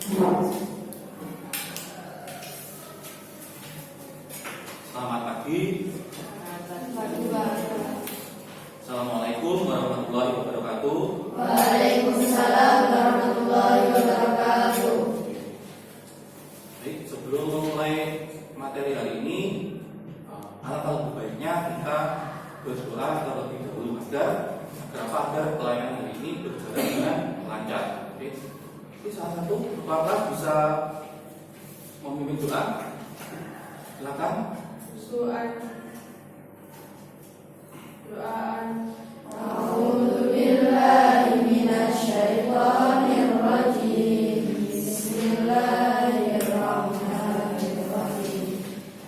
Selamat pagi. Assalamualaikum warahmatullahi wabarakatuh. Waalaikumsalam warahmatullahi wabarakatuh. Baik, sebelum memulai materi hari ini, alangkah baiknya kita berdoa terlebih dahulu agar pelayanan hari ini berjalan dengan lancar. Oke. Ini salah satu apakah bisa memimpin doa? Silakan. Doaan. A'udzu billahi minasyaitonir rajim. Bismillahirrahmanirrahim.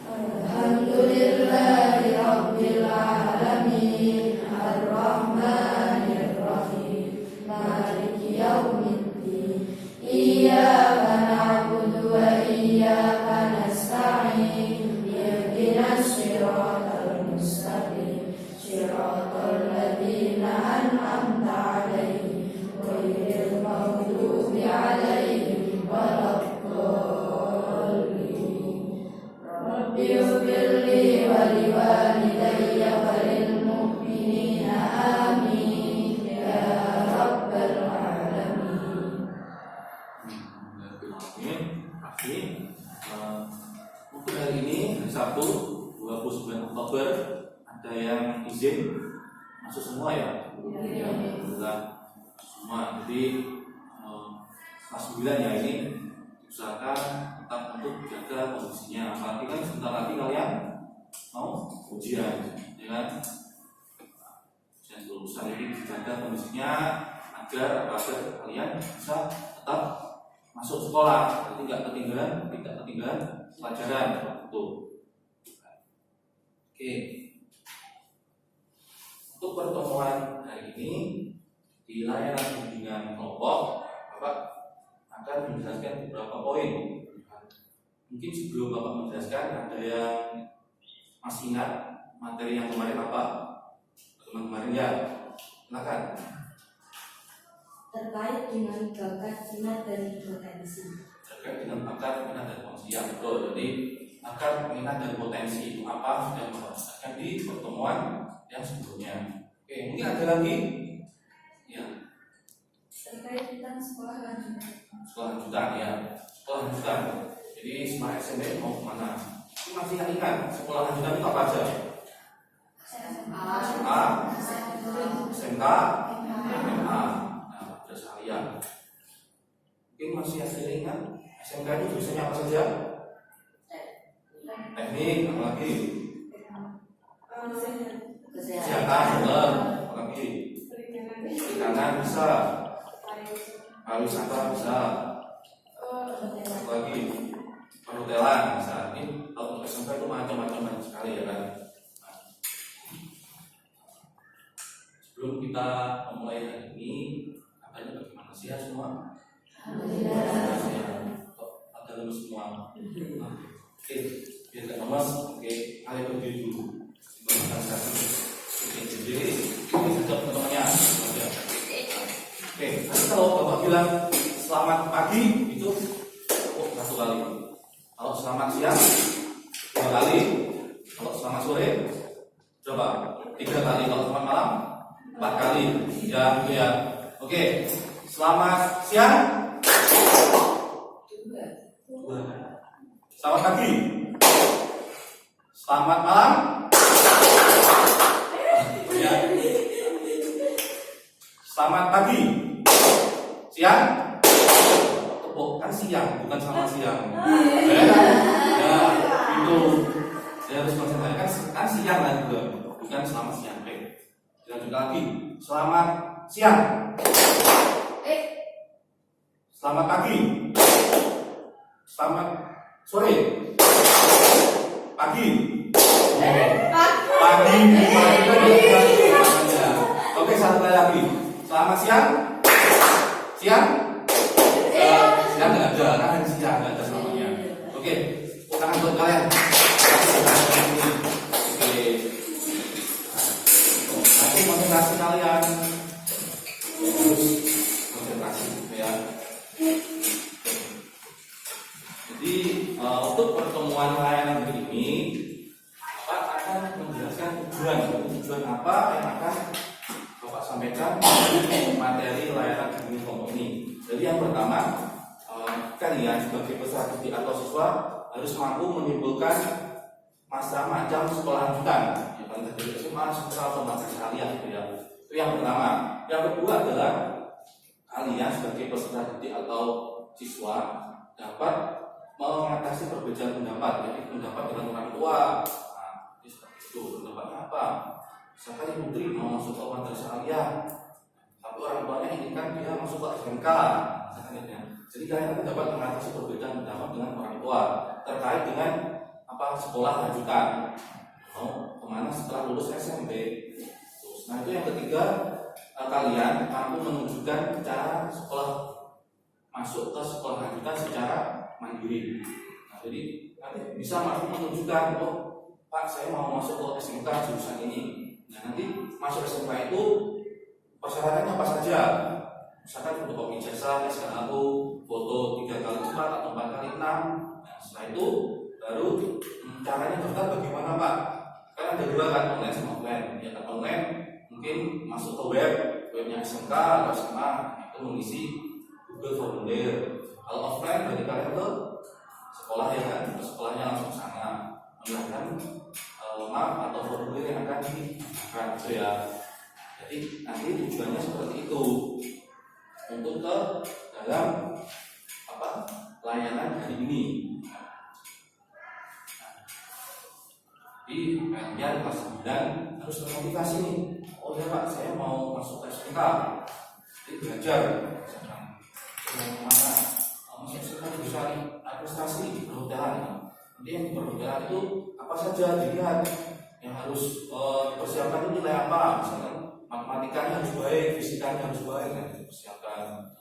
Alhamdulillahi rabbil alamin. Arrahmanir rahim. Maliki yaumiddin. Iyyaka na'budu wa iyyaka nasta'in. Ihdinas siratal mustaqim. Siratal ladzina an'amta 'alaihim ghairil maghdubi 'alaihim waladdallin. Rabbi ighfirli wa liwalidayya wa lil mu'minina amin ya rabbal alamin. Untuk hari ini, hari Sabtu 29 Oktober, ada yang izin masuk semua ya? Ya, alhamdulillah semua. Jadi kelas 9 ya ini diusahakan tetap untuk jaga kondisinya. Apalagi kan sebentar lagi kalian mau ujian, ya kan? Ujian lulusan ini dijaga kondisinya agar kalian bisa tetap masuk sekolah, jadi tidak ketinggalan pelajaran waktu. Oke. Untuk pertemuan hari ini di layanan bimbingan kelompok, Bapak akan menjelaskan beberapa poin. Mungkin sebelum Bapak menjelaskan, ada yang masih ingat materi yang kemarin apa? Kemarin ya, silakan. Terkait dengan bakat, minat, dan potensi. Terkait dengan bakat, minat, dan potensi. Ya betul. Jadi bakat, minat, dan potensi itu apa? Sudah Bapak jelaskan di pertemuan yang sebelumnya. Oke, mungkin ada lagi? Ya. Terkait tentang sekolah lanjutan. Sekolah lanjutan ya. Sekolah lanjutan. Jadi semua SMP mau kemana? Ini masih ingat sekolah lanjutan itu apa aja? SMA, SMK, SMA. Nah, sudah sekalian. Mungkin masih ada yang ingat SMK itu jurusannya apa saja? Teknik, apa lagi? Kesehatan, benar. Apa lagi? Perikanan bisa. Pariwisata bisa. Apa lagi? Perhotelan bisa. Ini kalau SMK itu macam-macam banyak sekali ya kan. Nah, sebelum kita memulai hari ini, katanya bagaimana sih ya semua? Ada lemes semua. Oke, biar gak lemes. Oke, kalian berdiri dulu. Oke, jadi ini sudah teman-temannya. Oke, nanti kalau Bapak bilang selamat pagi itu satu kali. Kalau selamat siang 2 kali. Kalau selamat sore coba 3 kali. Kalau selamat malam 4 kali. Ya, gitu ya. Oke, selamat siang 2. Selamat pagi. Selamat malam. Ya. Selamat pagi. Siang. Tepuk kan siang, bukan selamat siang. Ya, itu. Saya harus konsentrasi kan siang lah juga, bukan selamat siang. Oke. Lanjut lagi. Selamat siang. Selamat pagi. Selamat sore. Pagi. Pagi. Oke, satu kali lagi. Selamat siang. Siang. Siang nggak ada, kan siang nggak ada selamanya. Oke, tangan buat kalian. Oke. Nanti konsentrasi kalian harus konsentrasi ya. untuk pertemuan layanan ini akan menjelaskan tujuan apa yang akan Bapak sampaikan dari materi layanan bimbingan kelompok ini. Jadi yang pertama, kalian sebagai peserta didik atau siswa harus mampu menimbulkan macam sekolah lanjutan, ya kan, dari SMA, sekolah atau madrasah aliyah, gitu ya. Itu yang pertama. Yang kedua adalah kalian sebagai peserta didik atau siswa dapat mengatasi perbedaan pendapat, jadi pendapat dengan orang tua. Nah, seperti itu. Pendapatnya apa? Misalkan putri mau masuk ke madrasah aliyah, tapi orang tuanya inginkan dia masuk ke SMK, misalkan gitu ya. Jadi kalian dapat mengatasi perbedaan pendapat dengan orang tua terkait dengan sekolah lanjutan, mau kemana setelah lulus SMP. Nah itu yang ketiga, kalian mampu menunjukkan cara sekolah masuk ke sekolah lanjutan secara mandiri. Nah, jadi nanti bisa mampu menunjukkan, oh Pak saya mau masuk ke SMK jurusan ini. Nah nanti masuk SMK itu persyaratannya apa saja? Misalkan fotokopi ijazah, SKAU, foto 3x4 atau 4x6. Nah setelah itu baru caranya daftar bagaimana Pak? Karena ada dua kan, online sama offline. Ya kan online mungkin masuk ke webnya SMK atau SMA, itu mengisi Google formulir. Kalau offline berarti kalian ke sekolah ya kan, ke sekolahnya langsung ke sana menyiapkan map atau formulir yang akan digunakan gitu ya. Jadi nanti tujuannya seperti itu untuk ke dalam layanan hari ini. Di kalian kelas 9 harus termotivasi nih. Oh ya Pak, saya mau masuk ke SMK. Jadi belajar kemana masuk SMK bisa administrasi perhotelan. Nanti yang di perhotelan itu apa saja dilihat, yang harus dipersiapkan itu nilai apa. Misalkan matematikanya harus baik, fisikanya harus baik, yang dipersiapkan.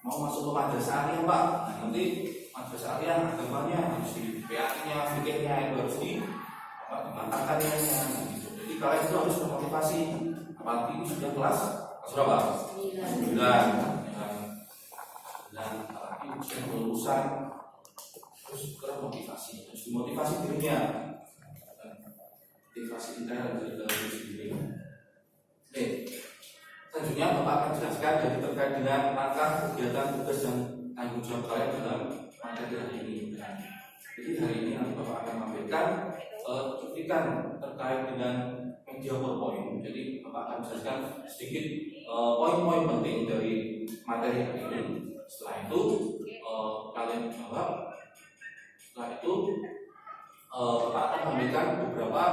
Mau masuk ke madrasah aliyah Pak, nah nanti madrasah aliyah agamanya harus di PAI-nya, fikihnya itu harus dimantapkan nilainya gitu. Jadi kalian itu harus termotivasi, apalagi ini sudah kelas berapa? 9. Dan apalagi ujian kelulusan, terus termotivasi, harus dimotivasi dirinya, motivasi kita dari dalam diri sendiri. Oke, selanjutnya Bapak akan jelaskan dari terkait dengan langkah kegiatan tugas dan tanggung jawab kalian dalam materi hari ini. Jadi hari ini nanti Bapak akan memberikan cuplikan terkait dengan media PowerPoint. Jadi Bapak akan jelaskan sedikit poin-poin penting dari materi hari ini. Setelah itu kalian jawab. Setelah itu Bapak akan memberikan beberapa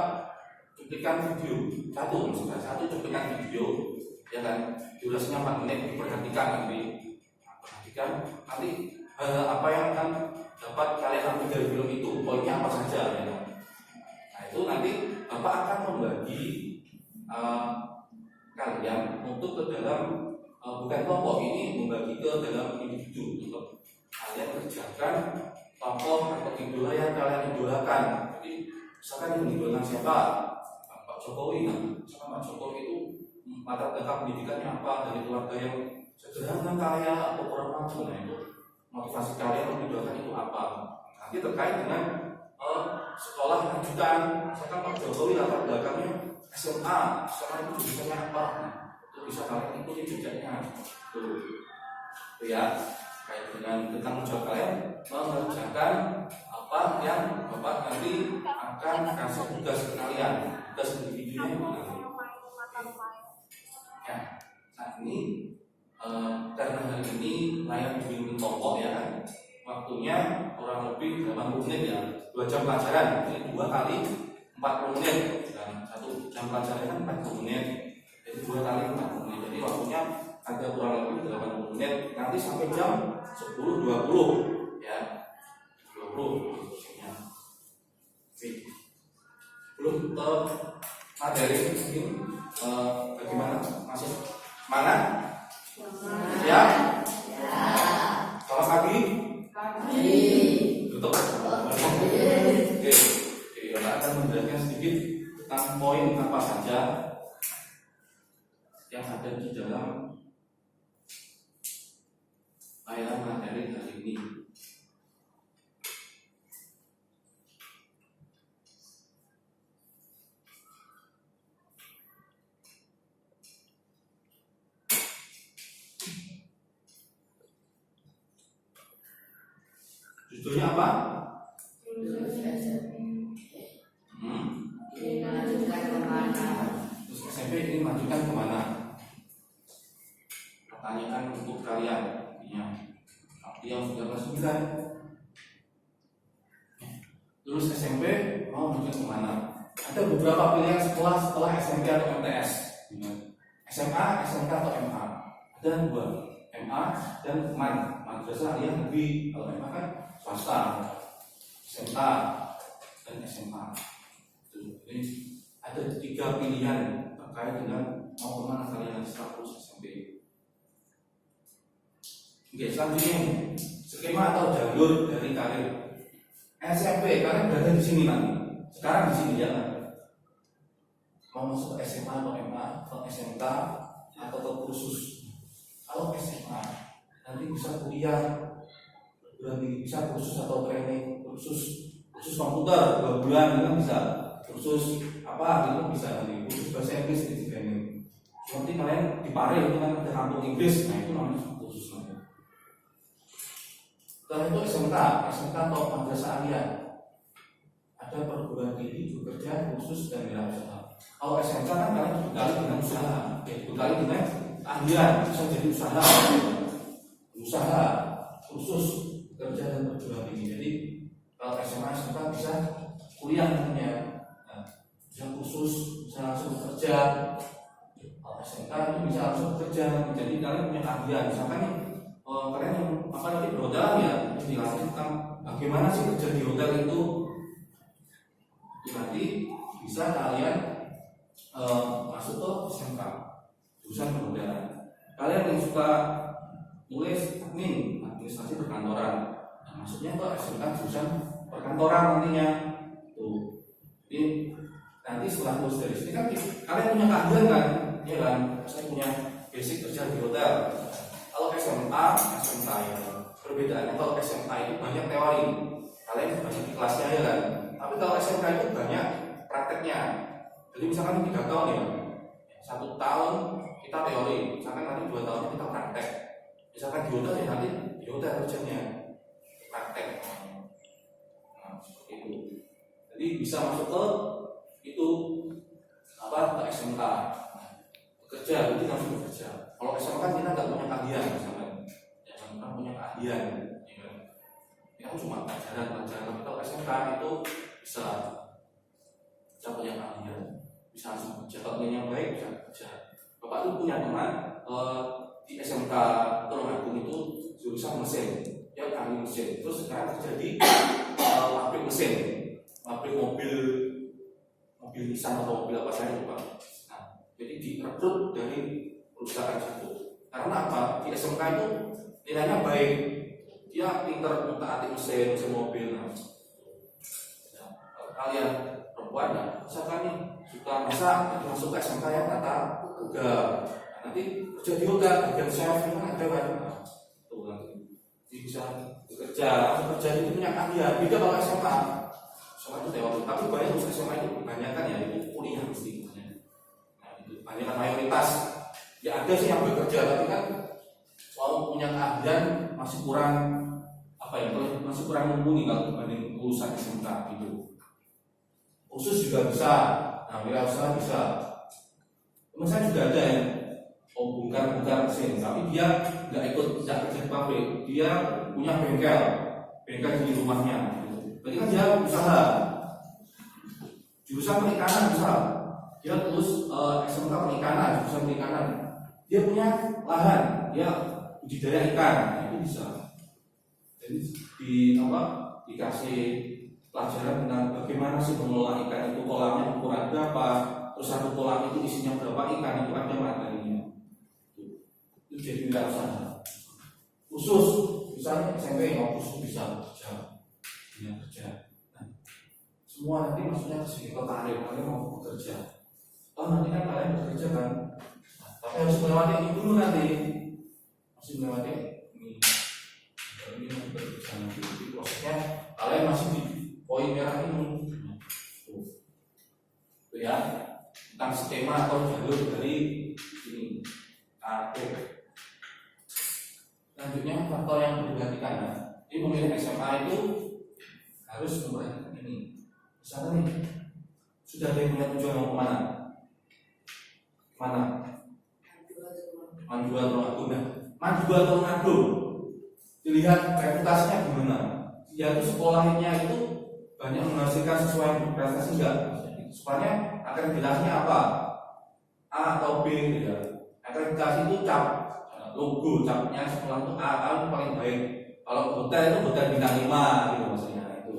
cuplikan video. Satu cuplikan video, ya kan, durasinya 4 menit. Diperhatikan nanti apa yang akan dapat kalian ambil dari film itu, poinnya apa saja ya. Nah itu nanti Bapak akan membagi kalian untuk ke dalam bukan kelompok, ini membagi ke dalam individu untuk kalian kerjakan tokoh atau idola yang kalian idolakan. Jadi misalkan yang idolakan siapa? Pak Jokowi kan. Misalkan Pak Jokowi itu latar belakang pendidikannya apa, dari keluarga yang sederhana, kaya atau kurang mampu. Nah itu motivasi kalian mengidolakan itu apa? Nanti terkait dengan sekolah lanjutan. Misalkan Pak Jokowi latar belakangnya SMA itu jurusannya apa? Nah, itu bisa kalian ikuti jejaknya. Itu ya, kait dengan tentang jawab kalian mengerjakan apa yang Bapak nanti akan kasih tugas ke kalian, tugas individunya. Ya, saat ini karena hari ini layan bimbing kelompok ya kan, waktunya kurang lebih 80 menit ya, 2 jam pelajaran, jadi 2 kali 40 menit dan 1 jam pelajaran kan 40 menit, jadi 2 kali 40 menit, jadi waktunya ada kurang lebih 80 menit, nanti sampai jam 10.20 ya, 20 khususnya. Belum materi ini bagaimana? Masih mana? Ya. Selamat pagi. Tutup. Oke. Jadi Bapak akan menjelaskan sedikit tentang poin apa saja yang ada di dalam layanan materi hari ini. Judulnya apa? Dilanjutkan kemana? Terus SMP ini lanjutkan kemana? Pertanyaan untuk kalian ya. Yang sudah kelas 9. Lulus SMP mau lanjut kemana? Ada beberapa pilihan setelah SMP atau MTS. SMA, SMK atau MA. Ada 2, MA dan MAN, Madrasah Aliyah Negeri. Kalau MA kan swasta, SMK dan SMA. Jadi ada 3 pilihan terkait dengan mau kemana kalian setelah lulus SMP. Oke, selanjutnya skema atau jalur dari karir. SMP kalian berada di sini nanti. Sekarang di sini ya. Mau masuk ke SMA atau MA atau SMK atau ke kursus. Kalau SMA nanti bisa kuliah, berarti bisa kursus atau training, kursus komputer 2 bulan itu bisa, kursus apa itu bisa nanti, kursus bahasa Inggris itu training. Nanti kalian di Pare itu kan ada kampung Inggris, nah itu namanya kursus nanti. Setelah itu SMK atau madrasah aliyah, ada perguruan tinggi bekerja khusus dan wirausaha. Kalau SMK kan kalian dibekali dengan usaha, dibekali dengan keahlian, bisa jadi usaha khusus bekerja dan perguruan tinggi. Jadi kalau SMA SMK bisa kuliah nantinya, bisa khusus, bisa langsung bekerja. Kalau SMK itu bisa langsung bekerja, jadi kalian punya keahlian. Misalkan kalian yang nanti berhotel ya, dilatih tentang bagaimana sih kerja di hotel itu. Nanti bisa kalian masuk ke SMK, jurusan perhotelan. Kalian yang suka nulis admin, administrasi perkantoran, nah, maksudnya ke SMK jurusan perkantoran nantinya. Tuh. Jadi nanti setelah lulus dari sini kan kalian punya keahlian kan, ya kan? Saya punya basic kerja di hotel. Kalau SMA, SMK ya. Perbedaannya kalau SMA itu banyak teori, kalian banyak di kelasnya ya kan. Tapi kalau SMK itu banyak prakteknya. Jadi misalkan 3 tahun ya, 1 tahun kita teori, misalkan nanti 2 tahun kita praktek. Misalkan di hotel ya nanti di hotel kerjanya praktek. Nah, seperti itu. Jadi bisa masuk ke itu ke SMK. Bekerja, jadi langsung bekerja. Kalau SMK kan kita nggak punya keahlian, misalkan ya kan punya keahlian, ya kan? Ya cuma pelajaran. Tapi kalau SMK itu bisa punya keahlian, bisa langsung kerja. Kalau yang baik bisa kerja. Bapak itu punya teman di SMK Tulungagung itu jurusan mesin, ya ahli mesin. Terus sekarang kerja di pabrik mesin, pabrik mobil Nissan atau mobil apa saya lupa. Nah, jadi direkrut dari perusahaan itu. Karena apa? Di SMK itu nilainya baik, dia pinter mentaati mesin mobil. Nah, kalian perempuan ya, misalkan nih suka masak, nanti masuk ke SMK yang tata boga. Nanti kerja di hotel, bagian chef itu kan ada kan? Tuh nanti bisa bekerja itu punya keahlian. Beda kalau SMA itu teori, tapi banyak khusus SMA itu kebanyakan ya itu kuliah mesti. Nah itu banyak mayoritas. Ya ada sih yang bekerja, tapi kan kalau punya keahlian masih kurang masih kurang mumpuni kalau dibanding lulusan SMK gitu. Khusus juga bisa, nah wirausaha bisa. Teman saya juga ada yang bongkar mesin, tapi dia nggak kerja di pabrik, dia punya bengkel di rumahnya. Berarti kan dia usaha. Jurusan perikanan bisa, dia lulus SMK perikanan, jurusan perikanan. Dia punya lahan, dia budidaya ikan, itu bisa. Jadi dikasih pelajaran tentang bagaimana sih mengelola ikan itu, kolamnya ukuran berapa, terus satu kolam itu isinya berapa ikan, itu ada materinya. Itu jadi wirausaha. Khusus, misalnya SMP mau khusus bisa kerja. Nah, semua nanti maksudnya kesini ke karir, kalian mau bekerja. Nanti kan kalian bekerja kan, tapi harus melewati ini dulu nanti, masih melewati ini bekerja nanti. Jadi prosesnya kalian masih di poin merah ini. Itu ya, tentang skema atau jalur dari ini karir. Selanjutnya faktor yang diperhatikan. Jadi memilih SMA itu harus memperhatikan ini. Misalnya nih, sudah ada yang punya tujuan mau kemana? Mana? Mandu atau Manado. Nah, Mandu atau Manado, dilihat reputasinya gimana. Dia itu sekolahnya itu banyak menghasilkan sesuai prestasi enggak? Supaya akreditasinya apa? A atau B gitu ya. Akreditasi itu cap, logo capnya sekolah itu A itu paling baik. Kalau hotel itu hotel bintang 5 gitu maksudnya itu.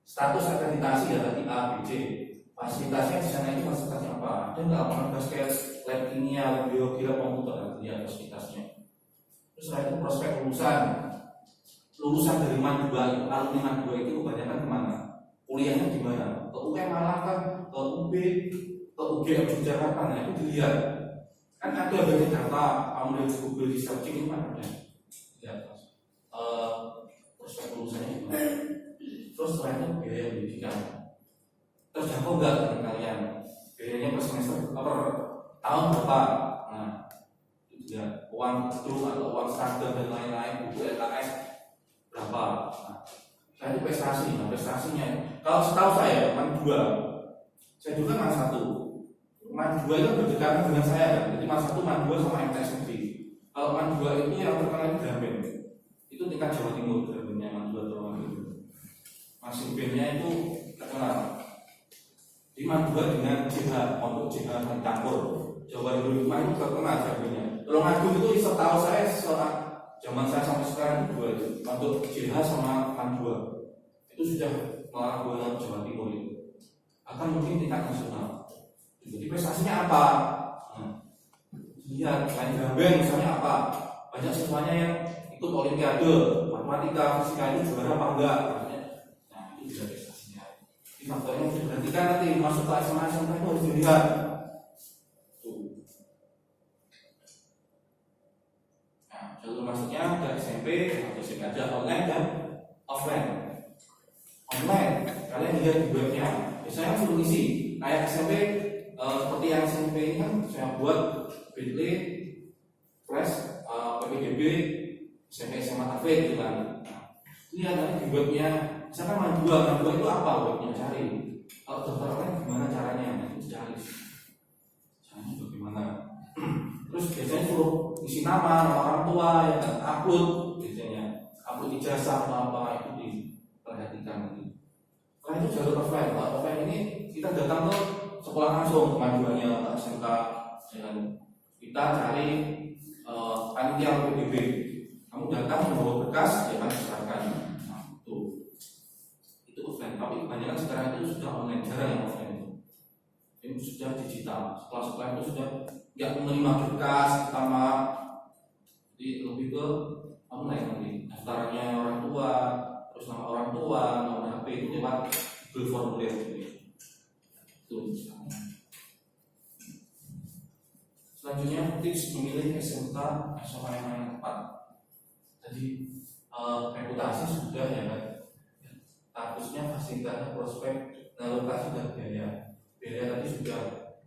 Status akreditasi ya tadi A, B, C. Fasilitasnya di sana itu fasilitasnya apa? Ada nggak lapangan basket, lab kimia, lab biologi, lab komputer? Lihat fasilitasnya. Terus setelah itu prospek lulusan dari Madua itu, alumni Madua itu kebanyakan kemana? Kuliahnya di mana? Ke UM Malang kan, ke UB, ke UGM Yogyakarta, nah itu dilihat. Kan ada banyak data, kamu dari Google di searching itu kan ada. Lihat, prospek lulusannya gimana? Terus setelah itu biaya pendidikan. Terjangkau enggak dengan kalian? Biayanya per semester, per tahun berapa? Nah, itu dia uang gedung atau uang seragam dan lain-lain, buku LKS berapa? Nah, itu prestasi. Nah, prestasinya, kalau setahu saya, Mandua, saya juga kan satu. Mandua itu berdekatan dengan saya, jadi mas satu Mandua sama MTS negeri. Kalau Mandua itu yang terkenal itu Graben, itu tingkat Jawa Timur, Grabennya Mandua atau Mandua. Masih B-nya itu terkenal. Di Mandua dengan JH, untuk JH dan campur Jawa Timur itu terkenal jadinya. Kalau Agung itu setahu saya setelah zaman saya sampai sekarang itu dua itu untuk JH sama Mandua itu sudah malah bulan Jawa Timur itu. Akan mungkin tingkat nasional. Jadi prestasinya apa? Lihat, selain Graben misalnya apa? Banyak siswanya yang ikut Olimpiade, matematika, fisika itu juara apa enggak? Nah itu juga prestasinya. Ini faktornya harus diperhatikan nanti masuk ke SMA itu harus dilihat. Nah, jalur masuknya ke SMP atau SMP aja online dan offline. Online, kalian lihat di webnya. Biasanya full isi. Kayak SMP seperti yang SMP ini kan saya buat Bitly, Flash, PPDB, SMP SMA Tafid gitu kan. Lihat nanti di webnya. Misalkan Mandua itu apa webnya cari? Kalau daftar online gimana caranya? Itu cari. Caranya bagaimana? Terus biasanya suruh isi nama orang tua ya kan, upload biasanya upload ijazah atau apa itu diperhatikan nanti. Kalau itu jalur offline. Kalau offline ini kita datang ke sekolah langsung ke Maduanya, ke SMK, ya kan? Kita cari panitia PBB. Kamu datang membawa berkas, ya kan diserahkan. Tapi kebanyakan sekarang itu sudah online, jarang yang offline itu. Ini sudah digital. Sekolah-sekolah itu sudah nggak menerima berkas pertama, jadi lebih ke online nanti. Daftarannya orang tua, terus nama orang tua, nomor HP itu lewat Google Formulir. Itu misalnya. Selanjutnya tips memilih SMK SMA yang tepat. Jadi reputasi sudah ya kan. Statusnya fasilitasnya prospek dan lokasi dan biaya. Biaya tadi sudah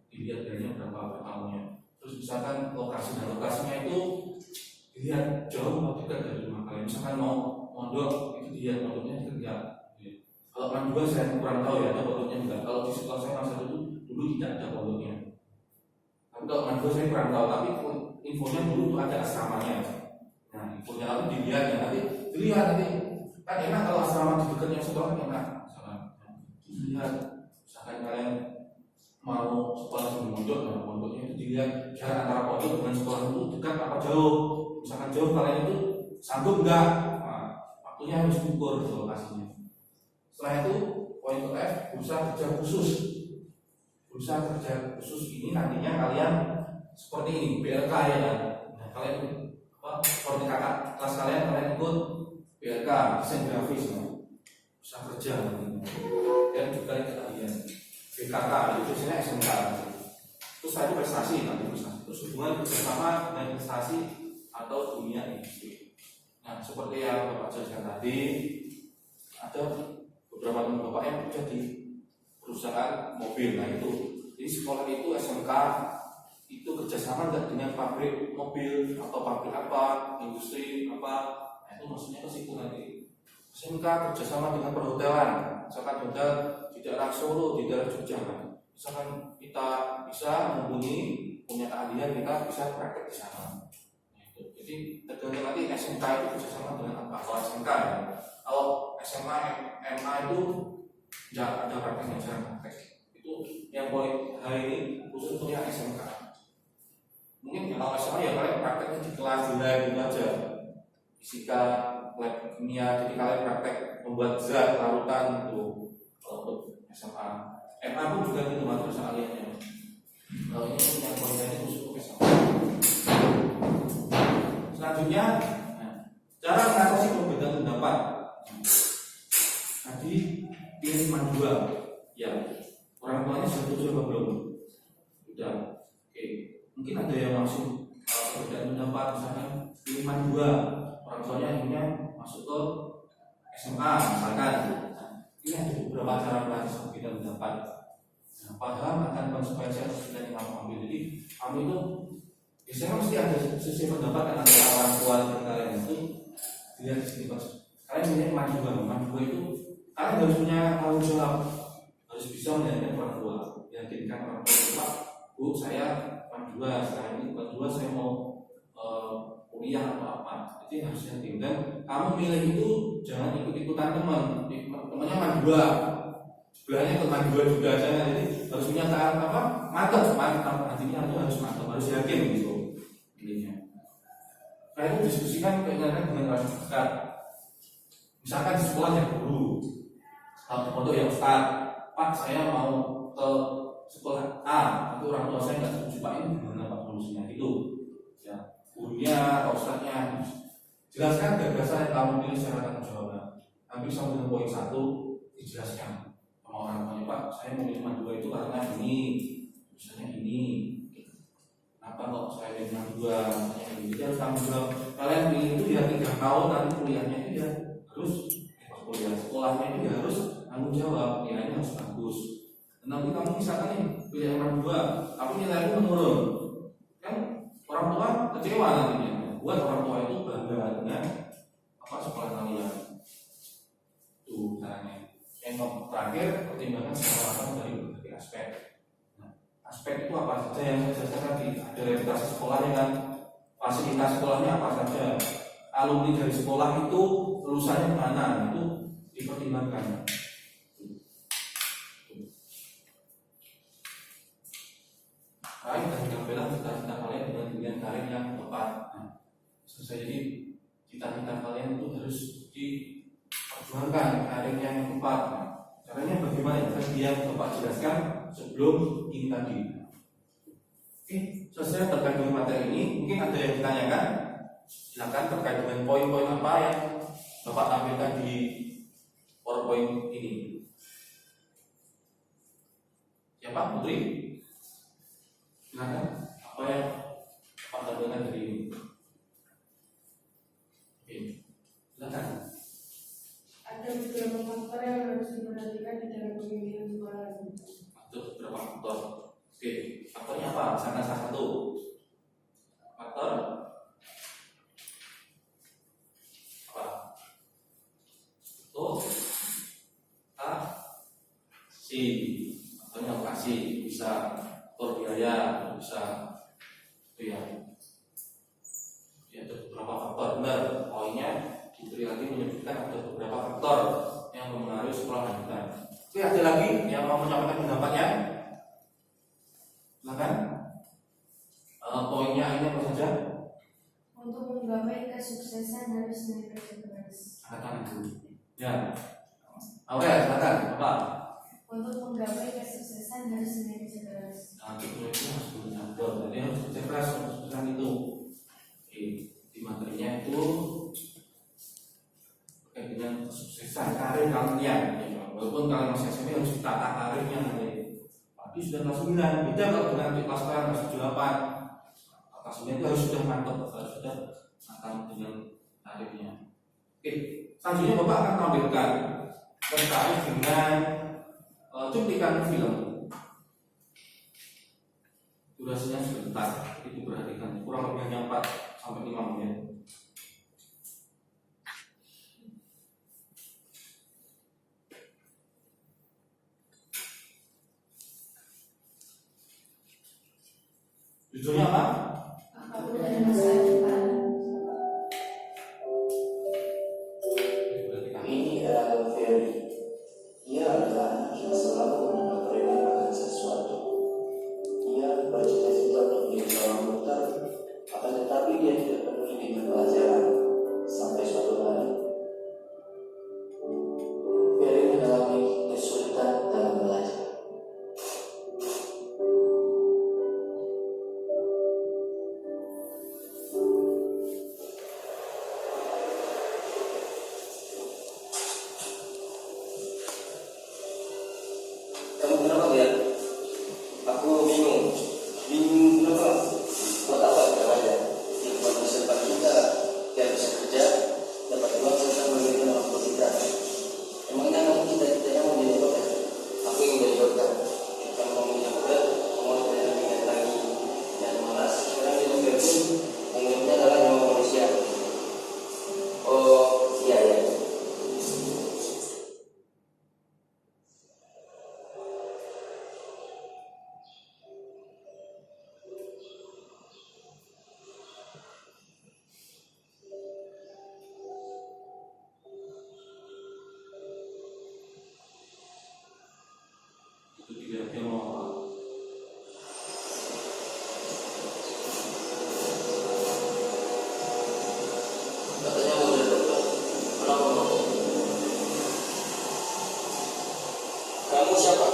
dilihat biayanya berapa per tahunnya. Terus misalkan lokasi dan lokasinya itu dilihat jauh atau dekat dari rumah kalian. Misalkan mau mondok itu dilihat mondoknya dekat. Kalau Mandua saya kurang tahu ya ada pondoknya enggak. Kalau di sekolah saya masa dulu tidak ada pondoknya. Tapi kalau Mandua saya kurang tahu. Tapi infonya dulu itu ada asramanya. Nah infonya lalu dilihat ya nanti dilihat nanti. Kan enak kalau asrama di dekatnya sekolah kan enak. Lihat, misalkan kalian mau sekolah di pondok, nah pondoknya itu dilihat jarak antara pondok dengan sekolah itu dekat apa jauh. Misalkan jauh kalian itu sanggup enggak? Nah, waktunya harus diukur di lokasinya. Setelah itu poin F, berusaha kerja khusus. Berusaha kerja khusus ini nantinya kalian seperti ini, BLK ya kan. Nah, kalian seperti kakak kelas kalian ikut BLK, desain grafis, usaha kerja, dan juga kalian BKK itu biasanya SMK. Terus tadi prestasi, terus hubungan bersama dengan prestasi atau dunia industri. Nah, seperti yang Bapak jelaskan tadi, ada beberapa teman Bapak yang kerja di perusahaan mobil. Nah itu, jadi sekolah itu SMK itu kerjasama nggak dengan pabrik mobil atau pabrik apa, industri apa. Nah, itu maksudnya ke situ nanti. SMK kerjasama dengan perhotelan, misalkan hotel di daerah Solo, di daerah Jogja kan. Misalkan kita bisa menghubungi, punya keahlian, kita bisa praktek di sana. Jadi tergantung nanti SMK itu kerjasama dengan apa. Kalau SMK ya, kalau SMA, MA itu tidak ada prakteknya, jarang praktek. Itu yang poin hari ini khusus untuk yang SMK. Mungkin kalau SMA ya kalian prakteknya di kelas di lab itu aja, fisika, lab kimia, jadi kalian praktek membuat zat larutan itu. Kalau untuk SMA, MA pun juga itu madrasah aliyahnya. Kalau ini yang poinnya khusus untuk SMA. Selanjutnya, cara mengatasi perbedaan pendapat. Tadi pilihan dua, ya orang tuanya sudah setuju apa belum? Sudah. Oke. Mungkin ada yang masih perbedaan pendapat, misalkan pilihan dua, orang tuanya akhirnya masuk ke SMA, misalkan. Ini ada beberapa cara mengatasi perbedaan pendapat. Nah, paham akan konsekuensi atas pilihan yang kamu ambil. Jadi kamu itu biasanya mesti ada sisi pendapat yang antara orang tua dan kalian itu dilihat di sini. Kalian punya pilihan dua itu kalian harus punya tanggung jawab, harus bisa meyakinkan orang tua, meyakinkan orang tua, Pak, Bu, saya dua, sekarang ini dua saya mau kuliah atau apa. Jadi harus yakin, dan kamu milih itu jangan ikut-ikutan temannya dua, sebelahnya teman dua juga jangan. Jadi harus punya mantap, artinya itu harus mantap, harus yakin gitu intinya. Nah itu diskusikan keinginan dengan orang dekat. Misalkan di sekolah ya guru, atau ya Ustaz, Pak saya mau ke sekolah A, tapi orang tua saya nggak setuju, Pak, ini gimana Pak solusinya gitu. Ya gurunya atau Ustaznya jelaskan gagasan yang kamu pilih secara tanggung jawab. Hampir sampai dengan poin 1 dijelaskan sama orang tuanya, Pak saya mau pilih dua itu karena ini, misalnya ini. Kenapa kok saya pilih dua? Jadi harus tanggung jawab. Kalian pilih itu ya 3 tahun, nanti kuliahnya itu ya harus kuliah sekolahnya itu ya harus tanggung jawab, nilainya harus bagus. Nanti kamu misalkan nih pilih yang dua, tapi nilainya menurun, kan orang tua kecewa nantinya. Buat orang tua itu bangga dengan sekolah kalian. Tuh caranya. Yang terakhir, pertimbangan secara matang dari berbagai aspek. Aspek itu apa saja yang saya jelaskan tadi? Ada reputasi sekolahnya kan, fasilitas sekolahnya apa saja, alumni dari sekolah itu lulusannya mana, itu dipertimbangkan. Baik, dan gambarlah cita-cita kalian dengan pilihan karir yang tepat. Jadi cita-cita kalian itu harus diperjuangkan karir yang tepat. Caranya bagaimana? Tadi yang Bapak jelaskan sebelum ini tadi. Oke, selesai terkait dengan materi ini. Mungkin ada yang ditanyakan? Silakan terkait dengan poin-poin apa yang Bapak tampilkan di PowerPoint ini. Siapa? Putri? Silakan. Apa yang Bapak tampilkan dari ini? Oke, silakan. Ada beberapa faktor yang harus diperhatikan di dalam pemilihan sekolah. Ada beberapa faktor. Oke, faktornya apa? Salah satu faktor apa? Lokasi. Faktornya lokasi, bisa faktor biaya, bisa itu ya. Ada beberapa faktor, benar. Poinnya diberi lagi menyebutkan ada beberapa faktor yang mempengaruhi sekolah lanjutan. Oke, ada lagi yang mau menyampaikan pendapatnya? Silakan. Poinnya ini apa saja? Untuk menggapai kesuksesan harus bekerja keras. Katakan dulu. Ya. Oke, silakan. Apa? Untuk menggapai kesuksesan harus bekerja keras. Nah, itu harus benar. Jadi harus bekerja keras kesuksesan itu. Oke, di materinya itu terkait dengan kesuksesan karir kalian. Ya, walaupun kalian masih SMP harus ditata karirnya nanti. Tapi sudah kelas 9, beda kalau dengan kelas sekarang kelas 8. Kelas 9 itu harus sudah mantap, harus sudah matang dengan karirnya. Oke, selanjutnya Bapak akan tampilkan terkait dengan cuplikan film. Durasinya sebentar, itu perhatikan kurang lebih hanya 4 sampai 5 menit. Judulnya apa? Apapun dari masa depan. Ini adalah Ferry. Ia adalah anak yang selalu mendapat akan sesuatu. Ia bercita-cita untuk menjadi seorang dokter, akan tetapi dia tidak peduli dengan pelajaran. Sampai suatu hari, Ferry mengalami kesulitan dalam belajar. Kamu kenapa ya? Aku bingung. Bingung kenapa? Buat apa kita belajar? Buat masa depan kita, biar bisa kerja, dapat uang serta memberikan orang tua kita. Emangnya kamu cita-citanya mau jadi dokter? Aku ingin jadi dokter. Kalau kamu jadi dokter, kamu harus banyak ingat lagi. Dan malas, sekarang di dokter pun mengingatnya adalah nyawa manusia. Oh, iya ya. Itu tidak mau apa? Katanya mau jadi dokter. Kenapa mau? Kamu siapa?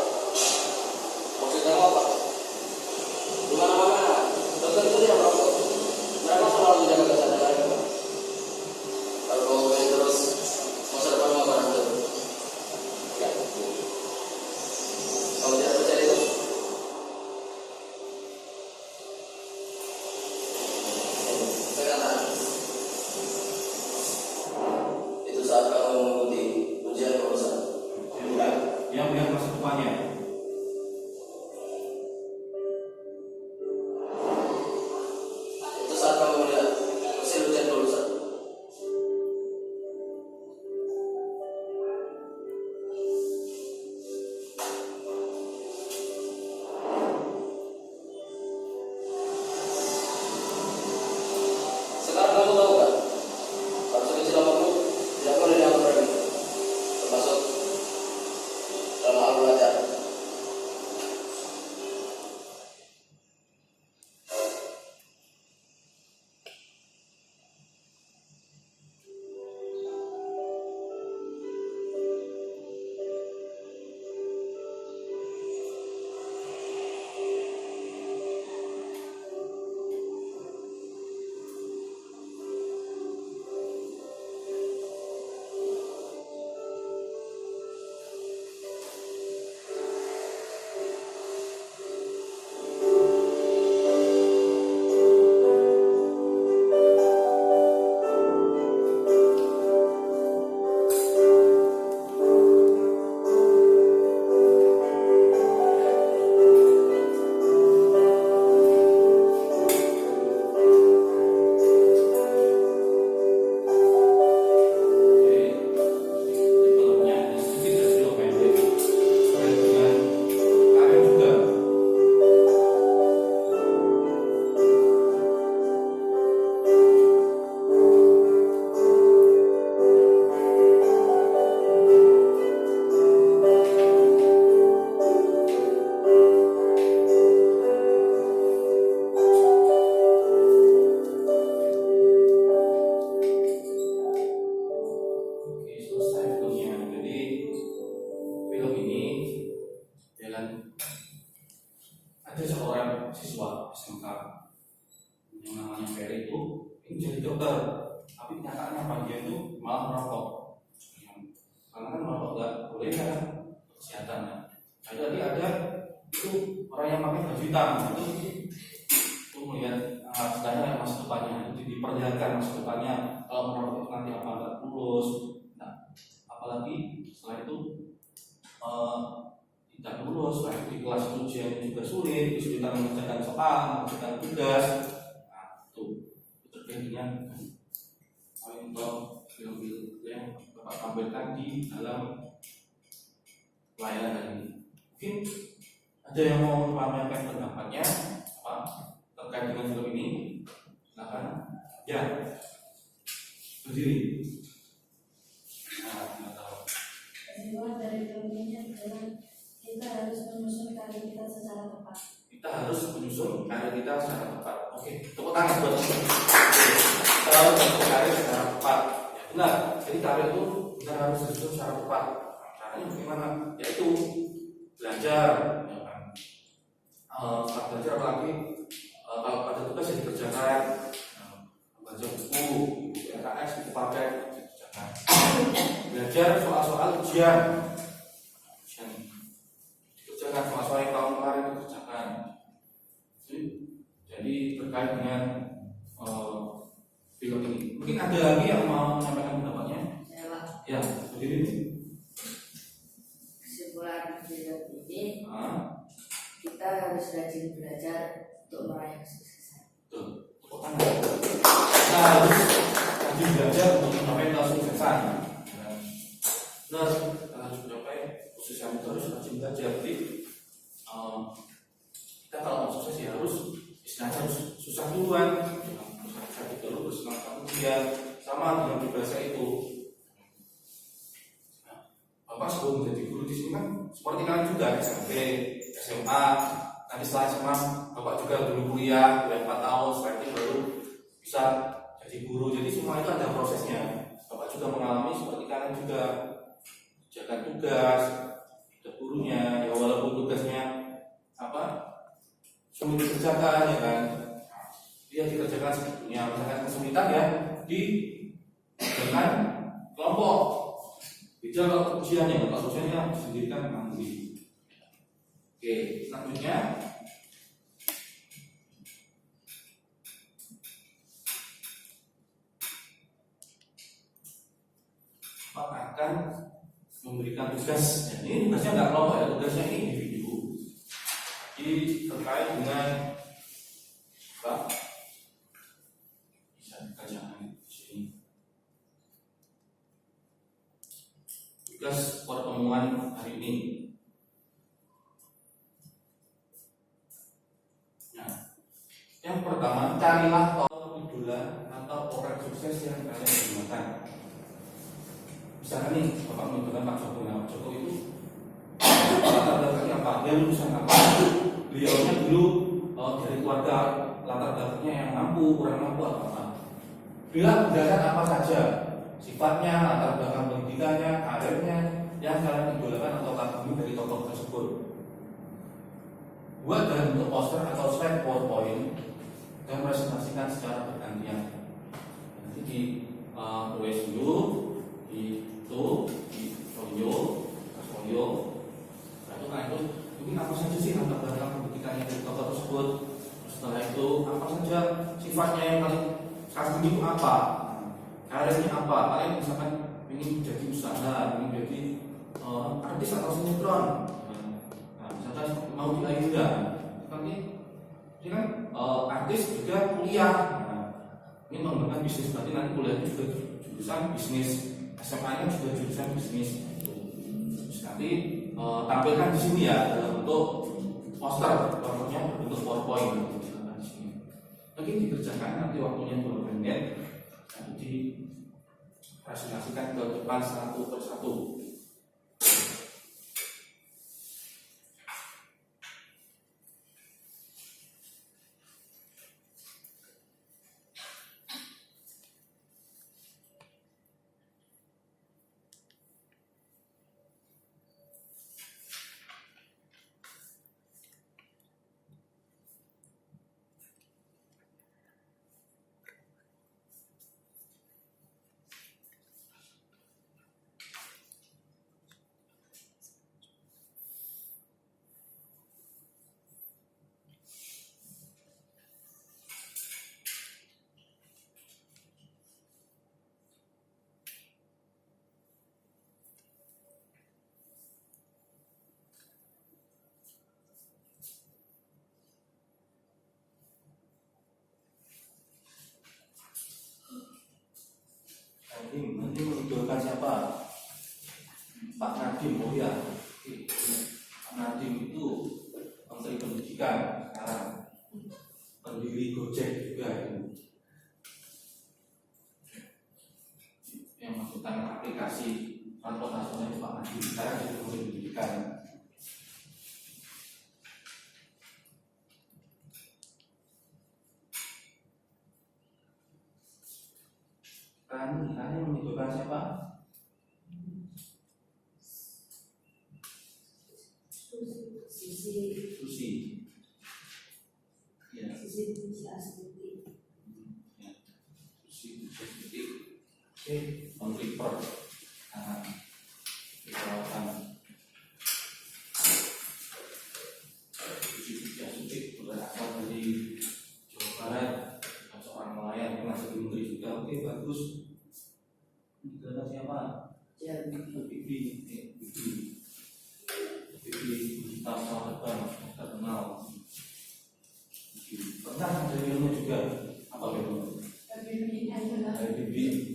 Maksud kamu apa? Di mana-mana dokter itu tidak merokok. Mereka selalu menjaga kesehatan mereka. Kalau kamu ingin terus masa depan mau barang itu. Ya. Kamu tidak percaya itu? Pegang tangan. Itu saat kamu mengikuti ujian lulusan. Yang melihat masa depannya. Itu saat kamu melihat hasil ujian lulusan. Sekarang kamu tahu kan? Kalau sekecil apapun tidak boleh dianggap remeh, termasuk dalam hal belajar. ada seorang siswa SMK yang namanya Ferry itu ingin jadi dokter, tapi nyatanya apa, dia itu malah merokok. Karena kan merokok nggak boleh kan kesehatan. Jadi ada itu orang yang pakai baju hitam itu melihat sebenarnya masa depannya itu diperlihatkan masa depannya, kalau merokok itu nanti apa nggak lulus. Nah, apalagi setelah itu tidak lulus, nah, di kelas ujian juga sulit, kesulitan mengerjakan soal, mengerjakan tugas. Nah, itu terjadinya untuk film-film yang Bapak tampilkan di dalam layanan hari ini. Mungkin ada yang mau menyampaikan pendapatnya apa terkait terkait dengan film ini, silakan. Ya, berdiri. Kesimpulan dari film ini adalah kita harus menyusun karya kita secara tepat. Kita harus menyusun karya kita secara tepat. Oke, tepuk tangan buat kita harus menyusun karya secara tepat. Ya, benar. Jadi karya itu kita harus disusun secara tepat. Caranya bagaimana? Yaitu belajar. Ya kan? Setelah belajar apalagi kalau ada tugas yang dikerjakan, baca buku, LKS, buku paket, dikerjakan. Belajar soal-soal ujian. Dikerjakan soal-soal yang tahun kemarin dikerjakan. Jadi terkait dengan film ini. Mungkin ada lagi yang mau menyampaikan pendapatnya? Ya, Pak. Ya, berdiri. Kesimpulan film ini kita harus rajin belajar untuk meraih kesuksesan. Tuh, tepuk tangan. Kita harus rajin belajar untuk mencapai kesuksesan. Nah, kita harus mencapai kesuksesan itu harus rajin belajar. Jadi kita kalau mau sukses ya harus istilahnya harus susah duluan, susah dulu terus kemudian sama dengan berbahasa itu. Bapak sebelum menjadi guru di sini kan seperti kalian juga SMP, SMA, nanti setelah SMA Bapak juga dulu kuliah 4 tahun, setelah itu baru bisa jadi guru. Jadi semua itu ada prosesnya. Bapak juga mengalami seperti kalian juga jaga tugas, ada gurunya, ya walaupun tugasnya sulit dikerjakan ya kan, dia dikerjakan sebetulnya misalkan kesulitan ya dengan kelompok. Beda kalau ujiannya disendirikan mandiri. Oke, selanjutnya Bapak akan memberikan tugas. Ya, ini tugasnya nggak kelompok ya, tugasnya ini individu. Jadi terkait dengan Pak bisa dikerjakan di sini. Tugas pertemuan hari ini. Nah, yang pertama, carilah tokoh idola atau orang sukses yang kalian gunakan. Misalkan nih, Bapak menggunakan Pak Jokowi. Nah, Pak Jokowi itu latar belakangnya apa? Dia lulusan apa? Beliaunya dulu dari keluarga latar belakangnya yang mampu, kurang mampu atau apa? Beliau belajar apa saja? Sifatnya, latar belakang pendidikannya, karirnya yang kalian idolakan atau kagumi dari tokoh tersebut. Buat dalam bentuk poster atau slide PowerPoint dan presentasikan secara bergantian. Nanti di tulis dulu, di folio. Nah itu mungkin apa saja sih latar belakang pendidikannya dari tokoh tersebut. Setelah itu apa saja sifatnya yang paling kagumi itu apa? Karirnya apa? Kalian misalkan ingin jadi usaha, ingin jadi artis atau sinetron. Nah, misalkan mau di Ayunda, tapi ini kan artis juga kuliah. Nah, ini mengembangkan bisnis, berarti nanti kuliahnya juga jurusan bisnis, SMA-nya juga jurusan bisnis. Terus nanti tampilkan di sini ya dalam bentuk poster, posternya berbentuk PowerPoint. Mungkin dikerjakan nanti waktunya 20 menit. Nanti dipresentasikan ke depan satu persatu. Nanti menidolkan siapa? Pak Nadiem. Oh ya, Pak Nadiem itu Menteri Pendidikan sekarang. pendiri Gojek juga itu, yang menggunakan aplikasi transportasi itu Pak Madi, sekarang jadi murid pendidikan. Kan menunjukkan siapa? Susi. Ya. Ya. Susi. Oke, Menteri Pertahanan. Kelautan. Susi berasal dari Jawa Barat, seorang nelayan yang masih menteri juga. Oke, bagus. Negara siapa? Ya, Bibi kita sahabat terkenal. Pernah ada filmnya juga. Apa filmnya? Bibi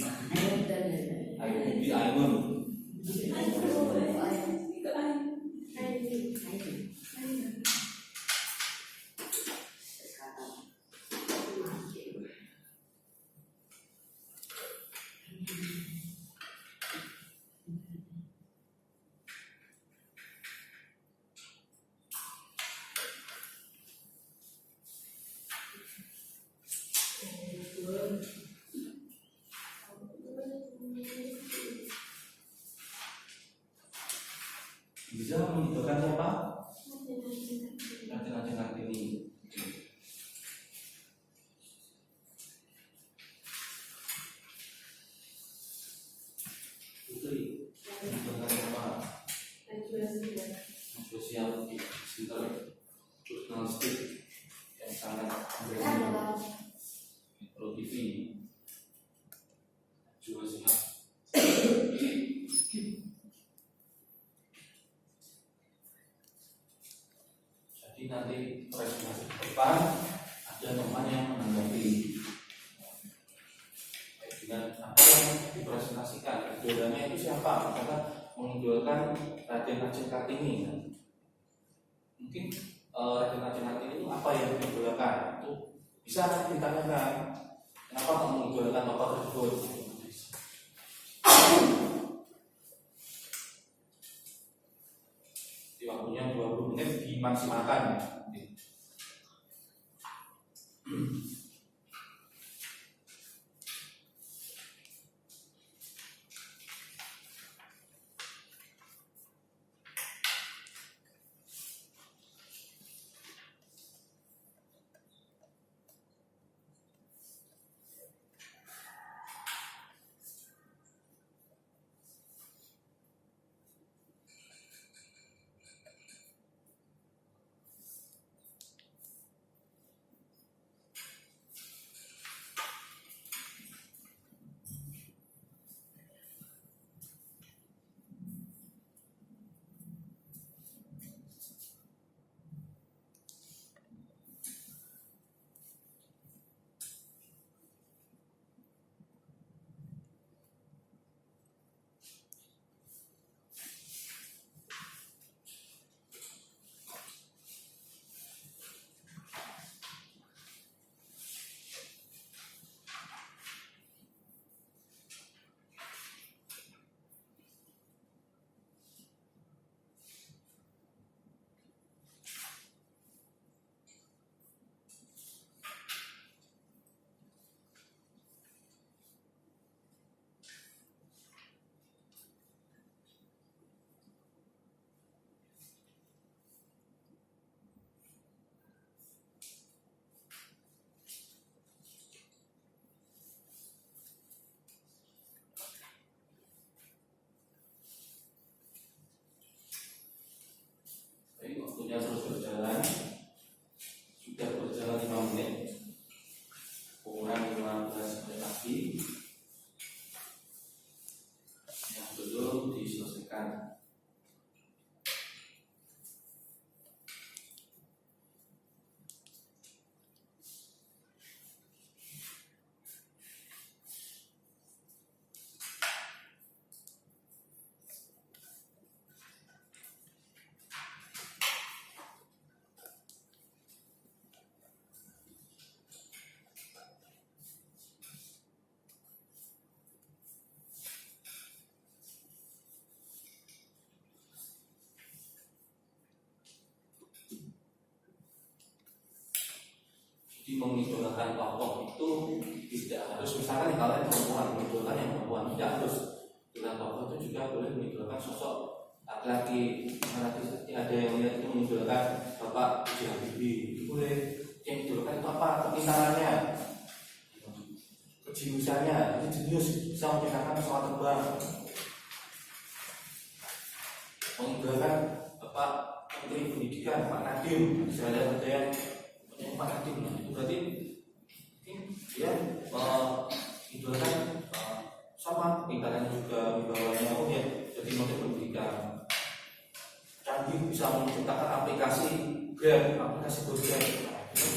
Ainun. Bisa menunjukkan siapa? Nanti ini. Putri, menunjukkan siapa? Sosial sekitar jurnalistik yang sangat berani. Metro TV juga siap. Jadi nanti presentasi ke depan ada teman yang menanggapi dengan apa yang dipresentasikan, idolanya itu siapa? Karena mengidolkan Raden Kartini. Mungkin Raden Kartini itu apa yang diidolakan? Itu bisa nanti ditanyakan. Kenapa kamu mengidolakan bapak tersebut? Di waktunya 20 menit dimaksimalkan. Waktunya terus berjalan, sudah berjalan 5 menit, kurang 15 menit lagi yang belum diselesaikan. mengidolakan tokoh itu tidak harus, misalkan kalian perempuan mengidolakan yang perempuan, tidak harus. Idolakan tokoh itu juga boleh mengidolakan sosok laki-laki. Ada yang lihat itu mengidolakan Bapak B.J. Habibie, itu boleh. Yang mengidolakan itu apa? Kepintarannya, kejeniusannya, ini jenius, bisa menciptakan pesawat terbang. Mengidolakan Bapak Menteri Pendidikan, Pak Nadiem, misalnya ada yang Pak Nadiem, itu berarti dia idolakan sama kepintaran juga dibawahnya. Oh ya, jadi Menteri Pendidikan canggih, bisa menciptakan aplikasi Grab, aplikasi Gojek. Nah, itu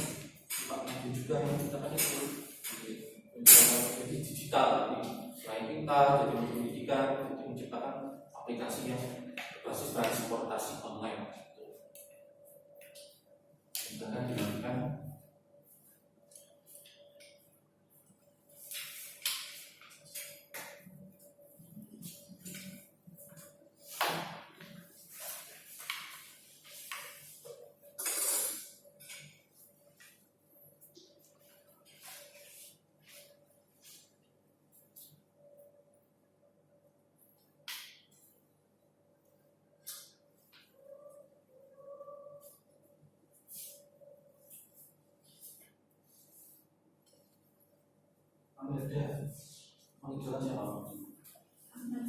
Pak Nadiem juga yang menciptakan itu. Jadi digital, jadi selain pintar, jadi Menteri Pendidikan, jadi menciptakan aplikasi yang berbasis transportasi online. Misalkan dilakukan ada mengidolakan siapa? Ahmad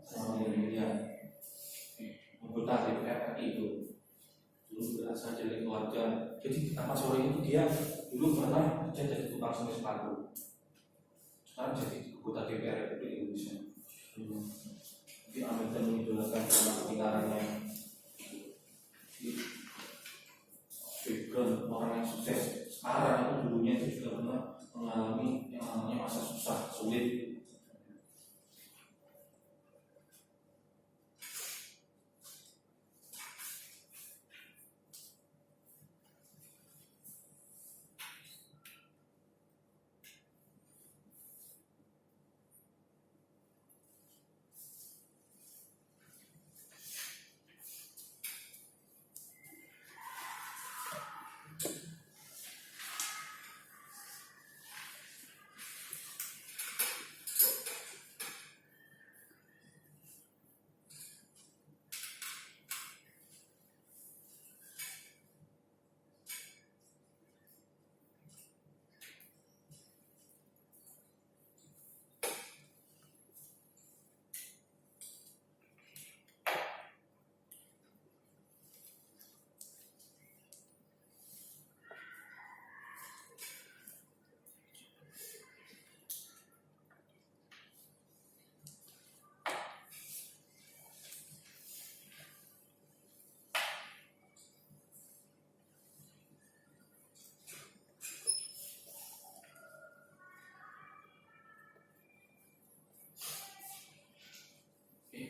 Sani, ya, anggota DPR RI itu dulu berasal dari keluarga. Jadi Ahmad Sani itu dia dulu pernah kerja jadi tukang semir sepatu, sekarang jadi anggota DPR Republik Indonesia. Jadi Ahmad Sani mengidolakan sama kepintarannya, background orang yang sukses. Sekarang itu dulunya itu juga pernah mengalami yang namanya masa susah, sulit.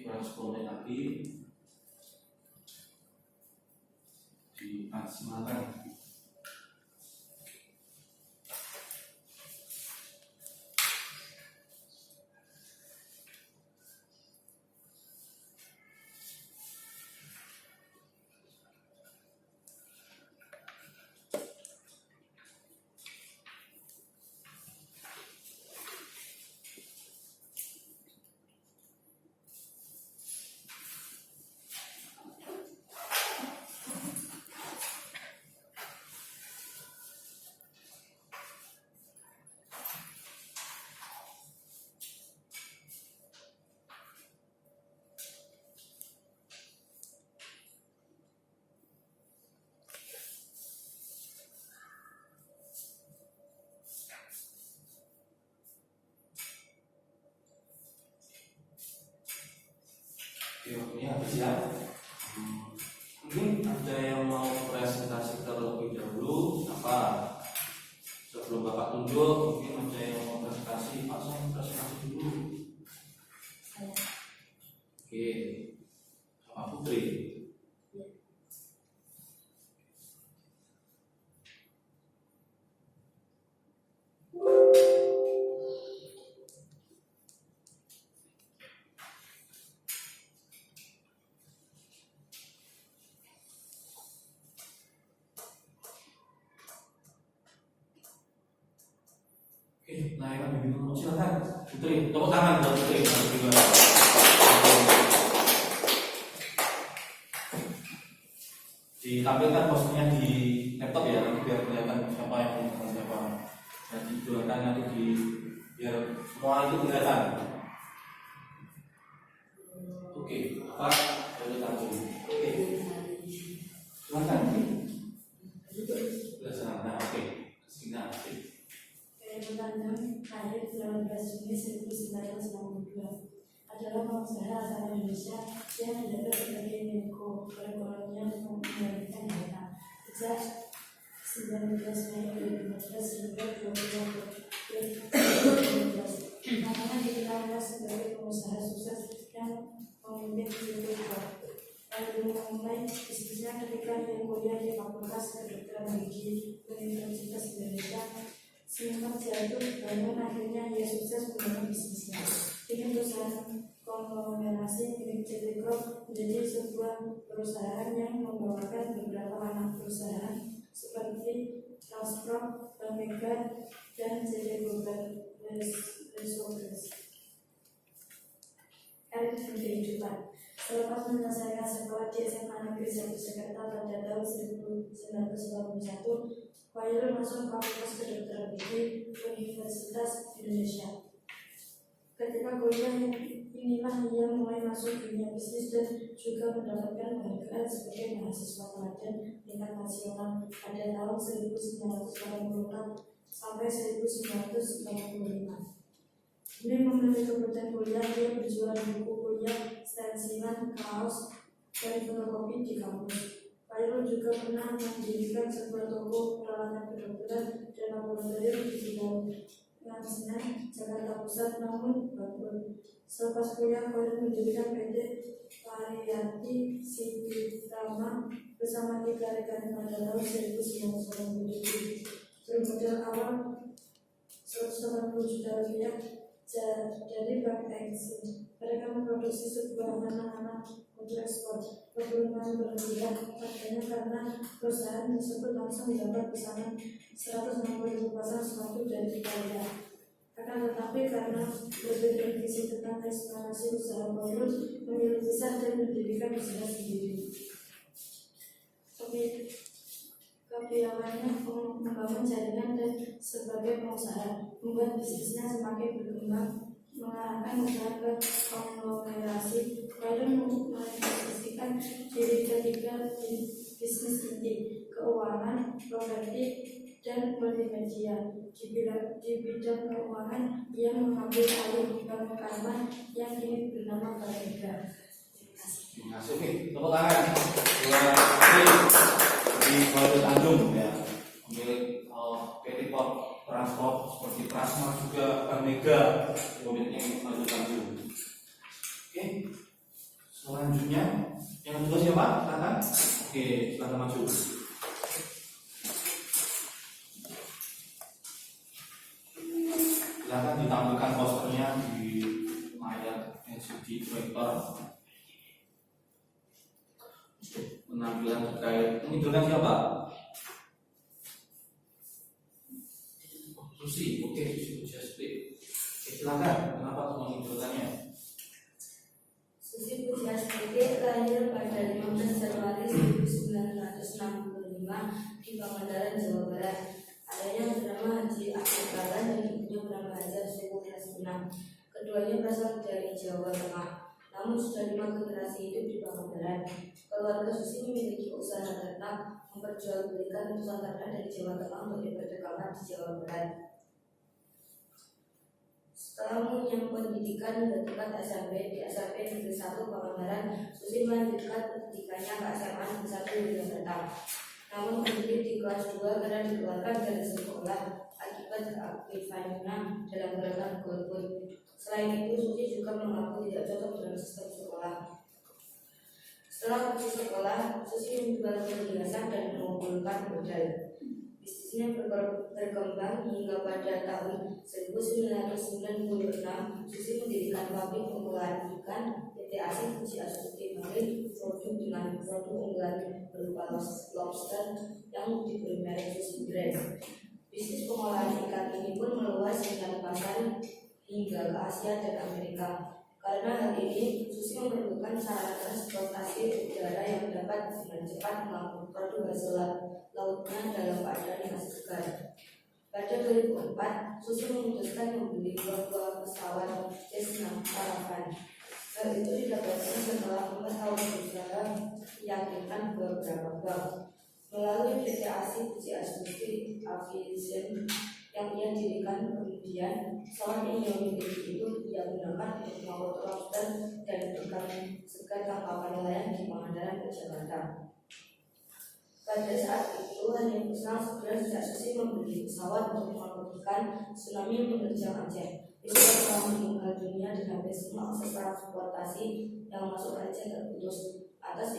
Kurang 10 menit lagi dimaksimalkan. Ini habis ya. Mungkin ada yang mau presentasi terlebih dahulu apa? Sebelum Bapak tunjuk, mungkin ada yang mau presentasi. Pak, saya presentasi dulu. Oke, Pak Putri. Layanan bimbingan silakan Putri, tepuk tangan buat Putri juga. Ditampilkan posternya di laptop ya, nanti biar kelihatan siapa yang menang siapa. Dan dijualkan nanti biar semua itu kelihatan. Oke, apa? Boleh langsung. Oke, silakan. Nah, oke. Singkat. Pertanyaan lahir 19 Juni 1992 adalah pengusaha asal Indonesia yang menjabat sebagai Menko Perekonomian dan Pembangunan Data sejak 19 Mei 2015 hingga 2020. Namanya dikenal sebagai pengusaha sukses yang memimpin YouTube. Lalu memulai bisnisnya ketika dia kuliah di Fakultas Kedokteran Gigi Universitas Indonesia. Singkat jatuh bangun, akhirnya ia sukses membangun bisnisnya. Ini perusahaan konglomerasi milik CT Corp menjadi sebuah perusahaan yang membawakan beberapa anak perusahaan seperti Transcorp, Bank Mega, dan CT Global Resources. Karir dan kehidupan. Selepas menyelesaikan sekolah di SMA Negeri 1 Jakarta pada tahun 1981, Khairul masuk Fakultas Kedokteran Gigi Universitas Indonesia. Ketika kuliah inilah ia mulai masuk dunia bisnis dan juga mendapatkan penghargaan sebagai mahasiswa teladan tingkat nasional pada tahun 1984 sampai 1995. Ini memiliki kebutuhan kuliah, dia berjualan buku kuliah, stensilan, kaos, dan fotokopi di kampus. Khairul juga pernah mendirikan sebuah toko peralatan kedokteran dan laboratorium di Jalan Senen, Jakarta Pusat, namun bangkrut. Selepas kuliah, Khairul mendirikan PT Varianti Sidirama bersama 3 rekan pada tahun 1997. Bermodal awal 180 juta rupiah dari Bank Exim. Mereka memproduksi sebuah anak-anak untuk ekspor. Keberuntungan berlebihan padanya karena perusahaan tersebut langsung mendapat pesanan 160.000 pasang sepatu dari Italia. Akan tetapi karena berbeda visi tentang ekspansi usaha, Khairul memilih besar dan mendirikan usaha sendiri. Kepiawannya membangun jaringan dan sebagai pengusaha membuat bisnisnya semakin berkembang, mengarahkan usaha ke konglomerasi. Khairul menginvestasikan diri ke 3 bisnis inti: keuangan, properti, dan multimedia. Di bidang keuangan, ia mengambil alih Bank Karma yang kini bernama Bank Mega. Terima kasih. Oke, tepuk tangan di Khairul Tanjung ya, pemilik PT Transport seperti Transmart juga Bank Mega, pemiliknya Khairul Tanjung. Oke, selanjutnya yang kedua siapa? Silakan. Oke, silakan maju. Silakan ditampilkan posternya di layar LCD proyektor. Penampilan terkait mengidolakan siapa? Susi, oke, Susi Pujiastuti. Silakan, kenapa tuh mengidolakannya? Susi Pujiastuti lahir pada 15 Januari 1965 di Pangandaran, Jawa Barat. Ayahnya bernama Haji Ahmad Dahlan dan ibunya bernama Hajar Suku Hasbuna. Keduanya berasal dari Jawa Tengah, namun sudah 5 generasi hidup di Pangandaran. Keluarga Susi memiliki usaha ternak memperjualbelikan utusan ternak dari Jawa Tengah untuk diperdagangkan di Jawa Barat. Setelah mengenyam pendidikan hingga tingkat SMP di SMP Negeri 1 Pangandaran, Susi melanjutkan pendidikannya ke SMA Negeri 1 Yogyakarta. Namun berhenti di kelas 2 karena dikeluarkan dari sekolah akibat keaktifannya dalam gerakan golput. Selain itu, Susi juga mengaku tidak cocok dalam sistem sekolah. Setelah putus sekolah, Susi menjual perhiasan dan mengumpulkan modal. Bisnisnya berkembang hingga pada tahun 1996, Susi mendirikan pabrik pengolahan ikan PT Asing Pujiastuti Marine Produk dengan produk unggulan berupa lobster yang diberi merek Susi Brand. Bisnis pengolahan ikan ini pun meluas hingga pasar hingga ke Asia dan Amerika. Karena hal ini, Susi memerlukan sarana transportasi udara yang dapat dengan cepat mengangkut produk hasil lautnya dalam keadaan yang segar. Pada 2004, Susi memutuskan membeli dua buah pesawat Cessna Caravan. Hal itu didapatkan setelah 4 tahun berusaha meyakinkan beberapa bank. Melalui PT Asih Puji Astuti Aviation yang ia dirikan kemudian, pesawat ini yang dimiliki itu ia gunakan untuk mengangkut lobster dan ikan segar tangkapan nelayan di Pangandaran ke Jakarta. Pada saat itu hanya berselang sebulan sejak Susi membeli pesawat untuk mengangkut ikan, tsunami menerjang Aceh. Peristiwa telah meninggal dunia dan hampir semua akses transportasi yang masuk Aceh terputus. Atas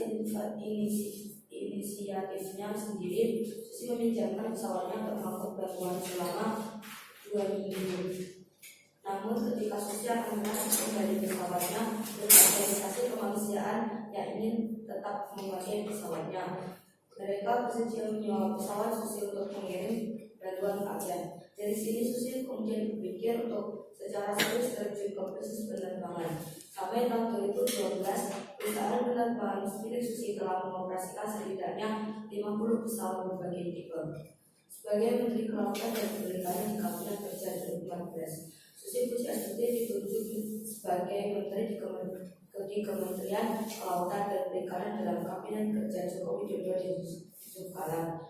inisiatifnya sendiri, Susi meminjamkan pesawatnya untuk mengangkut bantuan selama 2 minggu. Namun ketika Susi akan kembali pesawatnya, organisasi kemanusiaan yang ingin tetap memakai pesawatnya. Mereka bersedia menyewa pesawat Susi untuk mengirim bantuan ke Aceh. Dari sini Susi kemudian berpikir untuk secara serius terjun ke bisnis penerbangan. Sampai tahun 2012, perusahaan penerbangan milik Susi telah mengoperasikan setidaknya 50 pesawat berbagai tipe. Sebagai Menteri Kelautan dan Perikanan di Kabinet Kerja 2014, Susi Puji Astuti ditunjuk sebagai Menteri di Kementerian Kelautan dan Perikanan dalam Kabinet Kerja Jokowi Dodo di Yusuf Kala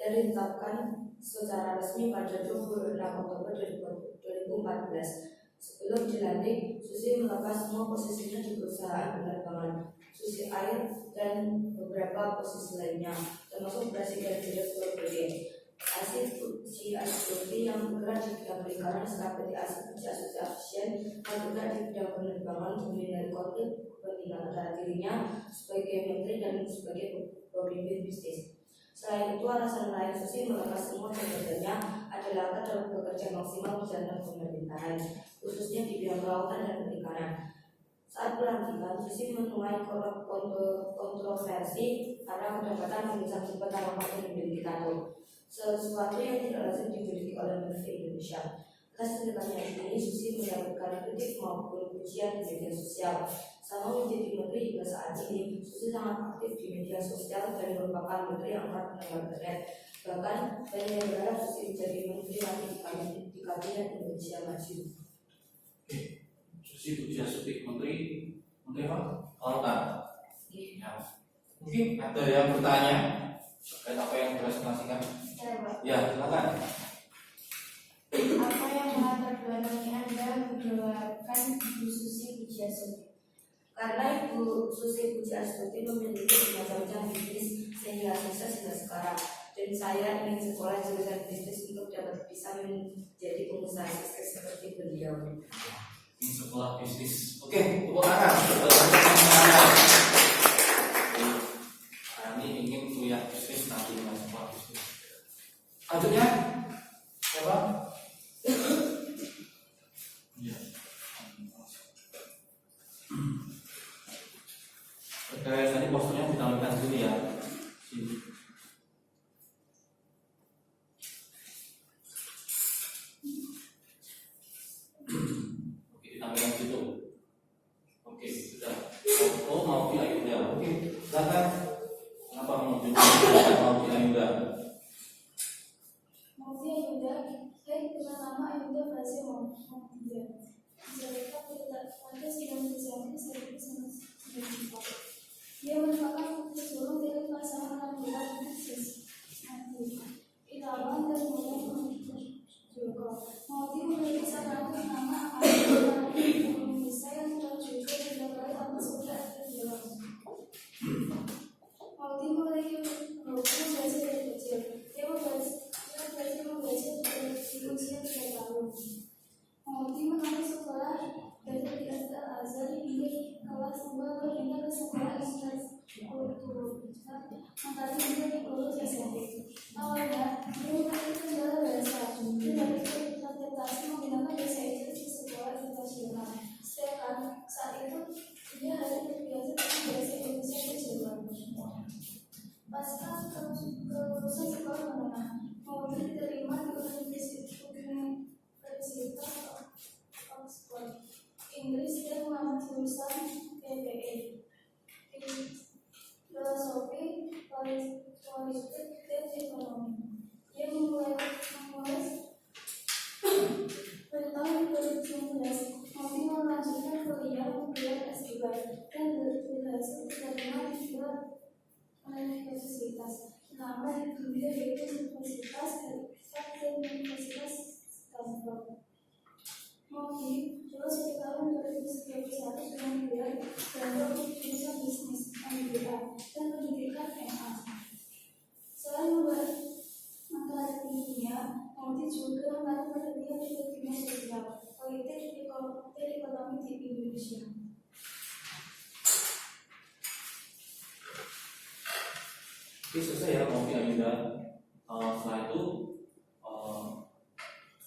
dan ditetapkan secara resmi pada 26 Oktober 2014. Sebelum dilantik, Susi melepas semua posisinya di perusahaan penerbangan Susi Air dan beberapa posisi lainnya, termasuk Presiden Direktur PT Asih Puji Astuti yang bergerak di bidang perikanan, serta PT Asih Puji Astuti Aviation yang bergerak di bidang penerbangan untuk menghindari konflik kepentingan antara dirinya sebagai menteri dan sebagai pemimpin bisnis. Selain itu, alasan lain Susi melepas semua jabatannya adalah agar bekerja maksimal menjalankan pemerintahan, khususnya di bidang kelautan dan perikanan. Saat pelantikan, Susi menuai kontroversi karena kedapatan mengisah jabatan yang dimiliki tato, sesuatu yang tidak lazim dimiliki oleh Menteri Indonesia. Atas tindakannya ini, Susi mendapatkan kritik maupun pujian di media sosial. Selama menjadi menteri hingga saat ini, Susi sangat aktif di media sosial dan merupakan menteri yang akan menangani internet. Bahkan, banyak yang berharap Susi menjadi menteri lagi di Kabinet Indonesia Maju. Susi Puji Astuti Menteri apa? Kelautan. Ya. Mungkin ada yang bertanya terkait apa yang dipresentasikan? Ya, silakan. Apa yang melatar belakangi Anda mendoakan Ibu Susi Puji Astuti? Karena Ibu Susi Puji Astuti memiliki bermacam bisnis sehingga sukses hingga sekarang, dan saya ingin sekolah jurusan bisnis untuk dapat bisa menjadi pengusaha sukses seperti beliau. Ini sekolah bisnis. Oke, tepuk tangan. Kami ingin punya bisnis nanti dengan sekolah bisnis. Lanjutnya, siapa? Ya. Oke, tadi posternya ditampilkan sini ya. Sini. Oke, ditampilkan situ. Oke, sudah. Oh, mau di Ayunda. Oke, silakan. Kenapa mau di Ayunda? Saya kenal nama Ayunda Fazil Mohd. Mereka pada 9 Desember 1994. Dia merupakan pesulung dari pasangan laki-laki Sisi Irawan dan Muhammad Joko. Mohdi memiliki satu nama Ayunda Indonesia yang juga didapat atas surat terjelas. Mohdi memiliki hobi membaca dari kecil. Dia membaca dari usia 3 tahun. Mohdi menempuh sekolah dari Al-Azhar hingga kelas 2 berpindah ke sekolah Islam Mantari hingga lulus SMP. Awalnya, dia memiliki kendala bahasa, tetapi terpaksa menggunakan bahasa Inggris di sekolah internasional. Sedangkan saat itu dia harus terbiasa dengan bahasa Indonesia di Jawa. Pasca kelulusan sekolah menengah, Mohdi diterima di Oxford, Inggris dan mengambil jurusan PPE, filosofi, politik, dan ekonomi. Ia memulai pada tahun 2019, Novi melanjutkan kuliah menggelar S2 dan berhasil diterima di dua universitas ternama di dunia, yaitu Universitas Harvard dan Universitas Stanford. Novi lulus di tahun 2021 dengan gelar Bachelor of Business MBA dan pendidikan MA. Selain membuat makalah tingginya, Novi juga mengalami penelitian di bidang sosial, politik, ekonomi di Indonesia. Oke, selesai ya Novi Ayuda. Setelah itu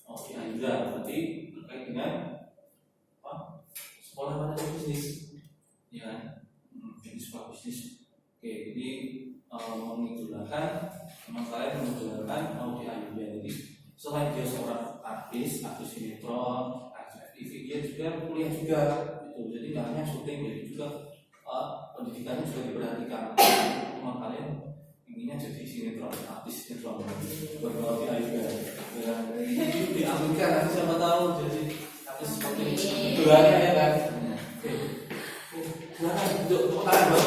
Novi Ayuda berarti terkait dengan sekolah pada bisnis, ya kan? Jadi sekolah bisnis. Oke, jadi mengidolakan, memang kalian mengidolakan Novi Ayuda. Jadi selain dia seorang artis sinetron, artis TV, dia juga kuliah juga, gitu. Jadi nggak hanya syuting, jadi juga pendidikannya juga diperhatikan. Memang kalian inginnya jadi sinetron, artis sinetron, bernovi Ayuda. Diambilkan nanti siapa tahu jadi artis seperti idolannya, ya kan? Silakan untuk tangan buat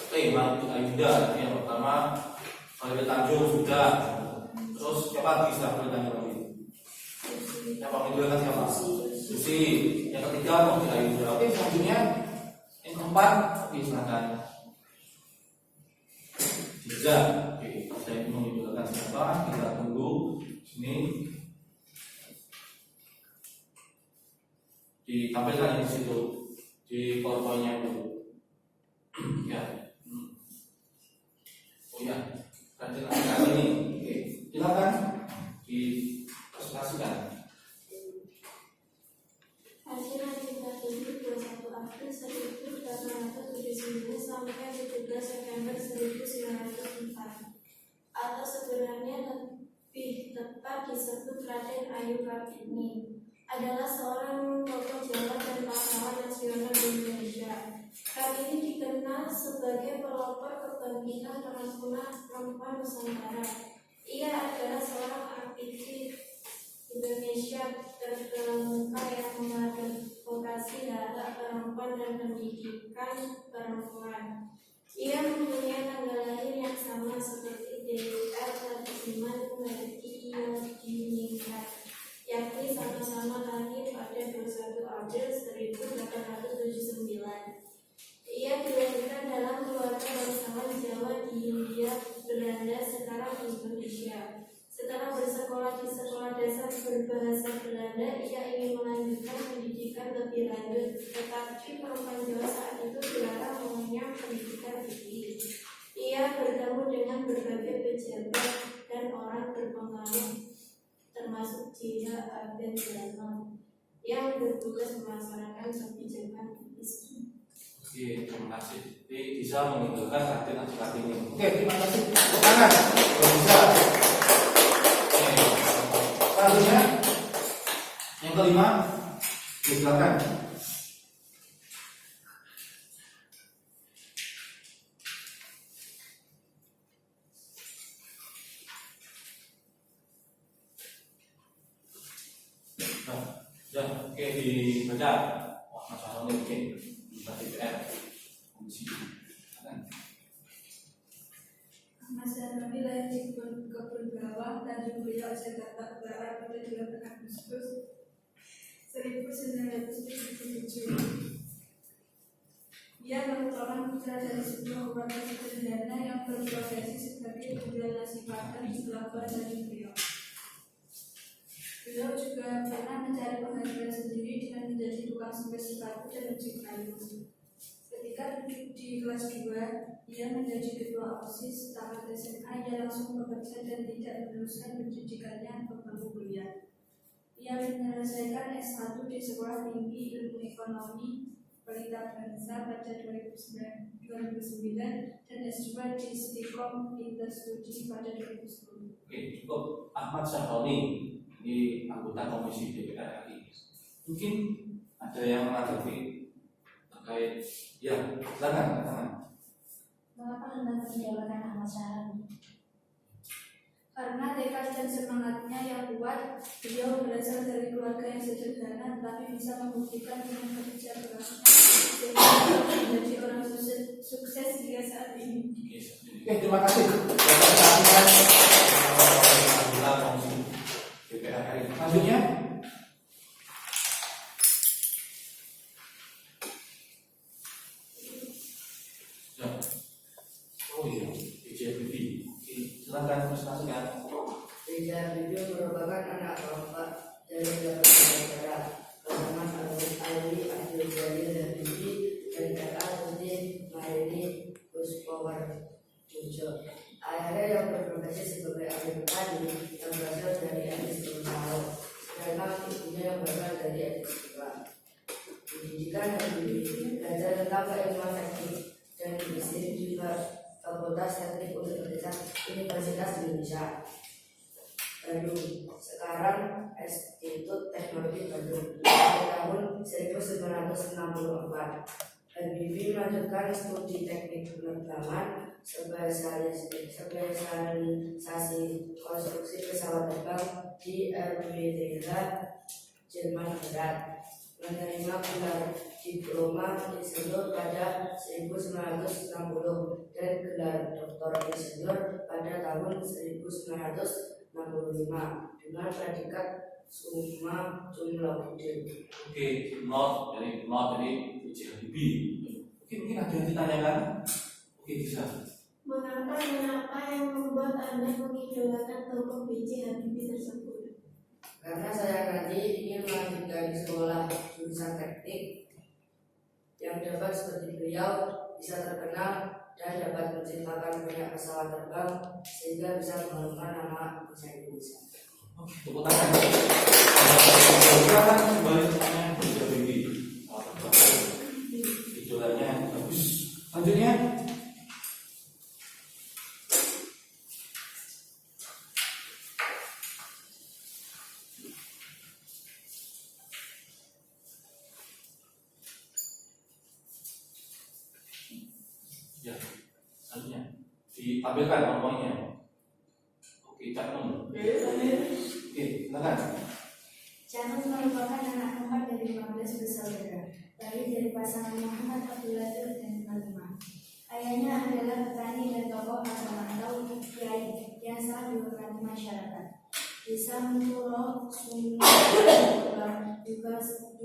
Oke, Novi Ayuda yang pertama. Khalil Tanjung sudah. Terus siapa lagi setelah Khalil Tanjung lagi? Yang mengidolakan siapa? Susi. Yang ketiga Novi Ayuda. Oke, selanjutnya yang keempat, oke silakan. Tiga. Oke, saya mengidolakan siapa? Kita tunggu sini. Ditampilkan di situ di PowerPoint-nya dulu. Ya. Oh ya. Kali ini, oke, silakan dipresentasikan. Hasil legislatif 21 April 1879 sampai 17 September 1904, atau sebenarnya lebih tepat disebut Raden Ayub Kartini, adalah seorang tokoh Jawa dan pahlawan nasional di Indonesia. Kartini dikenal sebagai pelopor kebangkitan perempuan Nusantara. Ia adalah seorang aktivis Indonesia terkemuka yang mengadvokasi hak perempuan dan pendidikan perempuan. Ia mempunyai tanggal lahir yang sama seperti D.R. Latiman Merti Yodiningrat, yakni sama-sama lahir pada 21 April 1879. Ia dilahirkan dalam keluarga bangsawan Jawa di Hindia Belanda, sekarang Indonesia. Setelah bersekolah di sekolah dasar berbahasa Belanda, ia ingin melanjutkan pendidikan lebih lanjut, tetapi perempuan Jawa saat itu dilarang mengenyam pendidikan tinggi. Ia bertemu dengan berbagai pejabat dan orang berpengaruh, termasuk J.H. Aben Brahma, yang bertugas melaksanakan kebijakan Islam. Oke, terima kasih. Jadi bisa mengidolakan Raden Ayub Kartini. Oke, terima kasih. Tangan, kalau bisa. Oke, selanjutnya yang kelima, silakan. Oke, dibaca. Wah, masalah ini oke. DPR komisi. Ahmad Syaroni lahir di Kebun Tanjung Priok, Jakarta Utara pada 8 Agustus 1977. Ia merupakan putra dari sebuah keluarga sederhana yang berprofesi sebagai penjual nasi padang di pelabuhan Tanjung Priok. Beliau juga pernah mencari penghasilan sendiri dengan menjadi tukang sampai sepatu dan ojek kayu. Ketika duduk di kelas 2, ia menjadi ketua OSIS. Tamat SMA, ia langsung bekerja dan tidak meneruskan pendidikannya ke bangku kuliah. Ia menyelesaikan S1 di Sekolah Tinggi Ilmu Ekonomi Pelita Bangsa pada 2009 dan S2 di Stikom Interstudi pada 2010. Oke, cukup. Ahmad Syahroni, ini anggota Komisi DPR RI. Mungkin ada yang menanggapi terkait, ya, silakan. Mengapa hendak menjawabkan Ahmad Syahrini? Karena tekad dan semangatnya yang kuat, beliau berasal dari keluarga yang sederhana tetapi bisa membuktikan dengan kerja keras sehingga menjadi orang sukses hingga saat ini. Oke, terima kasih. Anggota Komisi DPR RI. Selanjutnya, ya. Oh iya, BJBB. Oke, silakan presentasikan. BJBB merupakan anak keempat dari beberapa negara bersama Ali Abdul Jalil Habibie dan kakak Udin Marini Puspower Jojo. Ayahnya yang berprofesi sebagai ahli petani yang berasal dari etnis Gorontalo, sedangkan ibunya yang berasal dari etnis Jawa. Pendidikan Habibie belajar tentang keilmuan teknik dan bisnis di Fakultas Teknik Universitas Indonesia Bandung, sekarang Institut Teknologi Bandung, pada tahun 1964. Habibie melanjutkan studi teknik penerbangan spesialisasi konstruksi pesawat terbang di RWTH Jerman Barat, menerima gelar diploma insinyur pada 1960 dan gelar doktor insinyur pada tahun 1965 dengan predikat summa cum laude. Oke, not dari BJBB. Mungkin ada yang ditanyakan. Oke, bisa. Mengapa yang membuat Anda mengidolakan tokoh B.J. Habibie tersebut? Karena saya nanti ingin melanjutkan sekolah jurusan teknik yang dapat seperti beliau bisa terkenal dan dapat menciptakan banyak pesawat terbang sehingga bisa mengharumkan nama bangsa Indonesia. Oke, tepuk tangan. Silakan kembali pertanyaan BJBB. Idolanya bagus. Selanjutnya. Ya, selanjutnya ditampilkan nomornya. Oke, Cak Nun. Oke, silakan. Janus merupakan anak keempat dari 15 bersaudara, lahir dari pasangan Muhammad Abdullah dan Fatimah. Ayahnya adalah petani dan tokoh agama atau kiai yang sangat dihormati masyarakat. Desa Menturo, Sumatera juga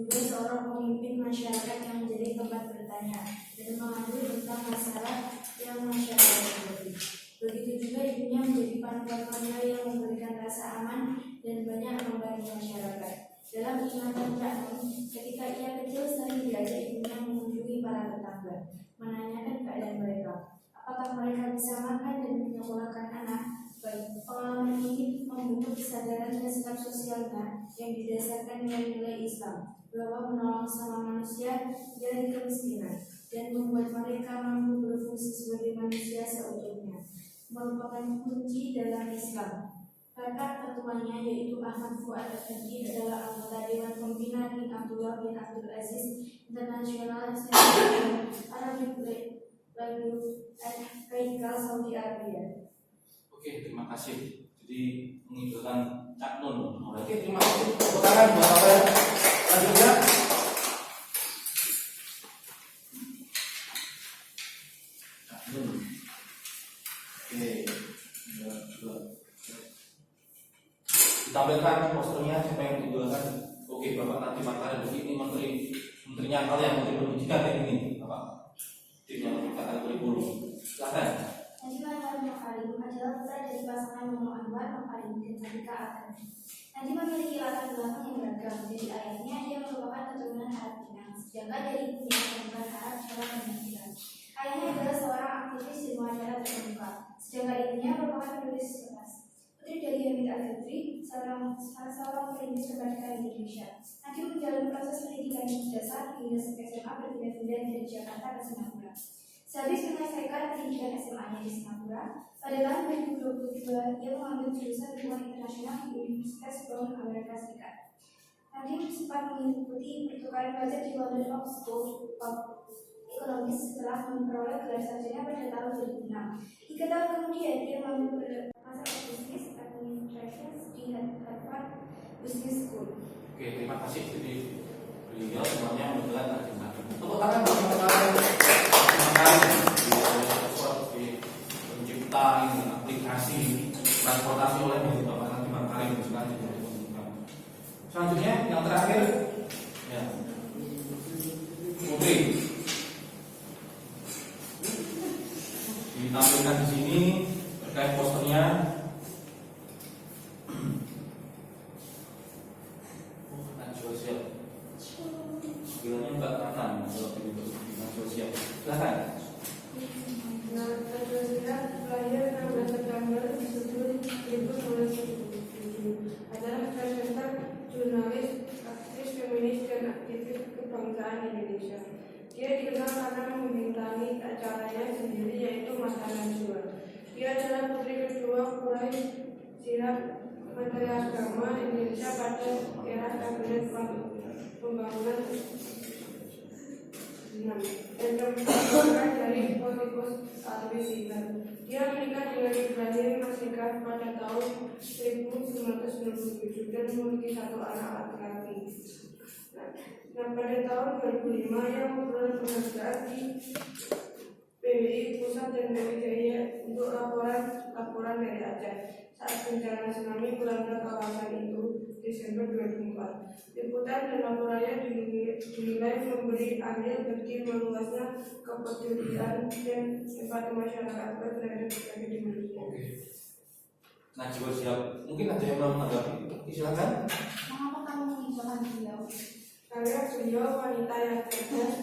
seorang pemimpin masyarakat yang menjadi tempat bertanya dan mengadu tentang masalah yang masyarakat hadapi. Begitu juga ibunya menjadi panutan keluarga yang memberikan rasa aman dan banyak membantu masyarakat. Dalam ingatan Cak Nun, ketika ia kecil sering diajak ibunya mengunjungi para tetangga, menanyakan keadaan mereka, apakah mereka bisa makan dan menyekolahkan anak. Baik, pengalaman ini membentuk kesadaran dan sikap sosialnya yang didasarkan nilai-nilai Islam, bahwa menolong sama manusia dari kemiskinan dan membuat mereka mampu berfungsi sebagai manusia seutuhnya merupakan kunci dalam Islam. Kakak ketuanya yaitu Ahmad Fuad Effendi adalah anggota Dewan Pembina King Abdullah bin Abdul Aziz International Arabic Radikal Saudi Arabia. Oke, terima kasih. Jadi mengidolakan Cak Nun. Oke, terima kasih. Tepuk tangan buat Bapak. Selanjutnya. Cak Nun. Oke, dua. Ditampilkan posternya siapa yang diidolakan. Oke, Bapak Nadiem Makarim. Ini menterinya kalian, Menteri Pendidikan ini, Bapak. Tim yang menciptakan kurikulum. Silakan. Nadiem Makarim adalah putra dari pasangan Momo Anwar Makarim dan Sarika Akani. Nadiem memiliki latar belakang yang beragam. Dari ayahnya, ia merupakan keturunan Arab Pinang, sedangkan dari ibunya merupakan Arab Jawa dan Madura. Ayahnya adalah seorang aktivis di masyarakat terkemuka, sedangkan ibunya merupakan penulis kertas. Putri dari Hamid Al-Fitri, salah seorang perintis kemerdekaan Indonesia. Nadiem menjalani proses pendidikan usia dasar hingga SMA berpindah-pindah dari Jakarta ke Singapura. Sehabis menyelesaikan pendidikan SMA-nya di Singapura, pada tahun 2022 ia mengambil jurusan hubungan internasional di Universitas Brown Amerika Serikat. Nadiem sempat mengikuti pertukaran pelajar di London School of Economics setelah memperoleh gelar sarjana pada tahun 2006. 3 tahun kemudian ia mengambil master of Business Administration di Harvard Business School. Oke, terima kasih. Jadi beliau semuanya kebetulan ada tepuk tangan bagi teman-teman. Seperti pencipta ini aplikasi transportasi oleh Bapak Nadiem Makarim selanjutnya yang terakhir ya Putri ditampilkan di sini terkait posternya. Sosial bilangnya Mbak Tangan kalau begitu sosial silahkan. Najwa Shihab lahir 16 September 1997, adalah presenter, jurnalis, aktivis feminis dan aktivis kebangsaan Indonesia. Dia dikenal karena membintangi acaranya sendiri yaitu Mata Najwa. Dia adalah putri kedua Quraish Shihab, Menteri Agama Indonesia pada era Kabinet Pembangunan dan keempat dari politikus Alwi Shihab. Dia menikah dengan Ibrahim Masihkar pada tahun 1997 dan memiliki 1 anak laki-laki. Nah, pada tahun 2005 ia memperoleh penghargaan di PBI Pusat dan PBI untuk laporan dari Aceh saat bencana tsunami melanda kawasan itu Desember 2004. Liputan dan laporannya dinilai memberi andil bagi meluasnya kepedulian dan empati masyarakat terhadap tragedi manusia. Oke. Najwa Shihab, mungkin ada yang mau menanggapi? Silakan. Mengapa kamu menginginkan beliau? Karena beliau wanita yang cerdas,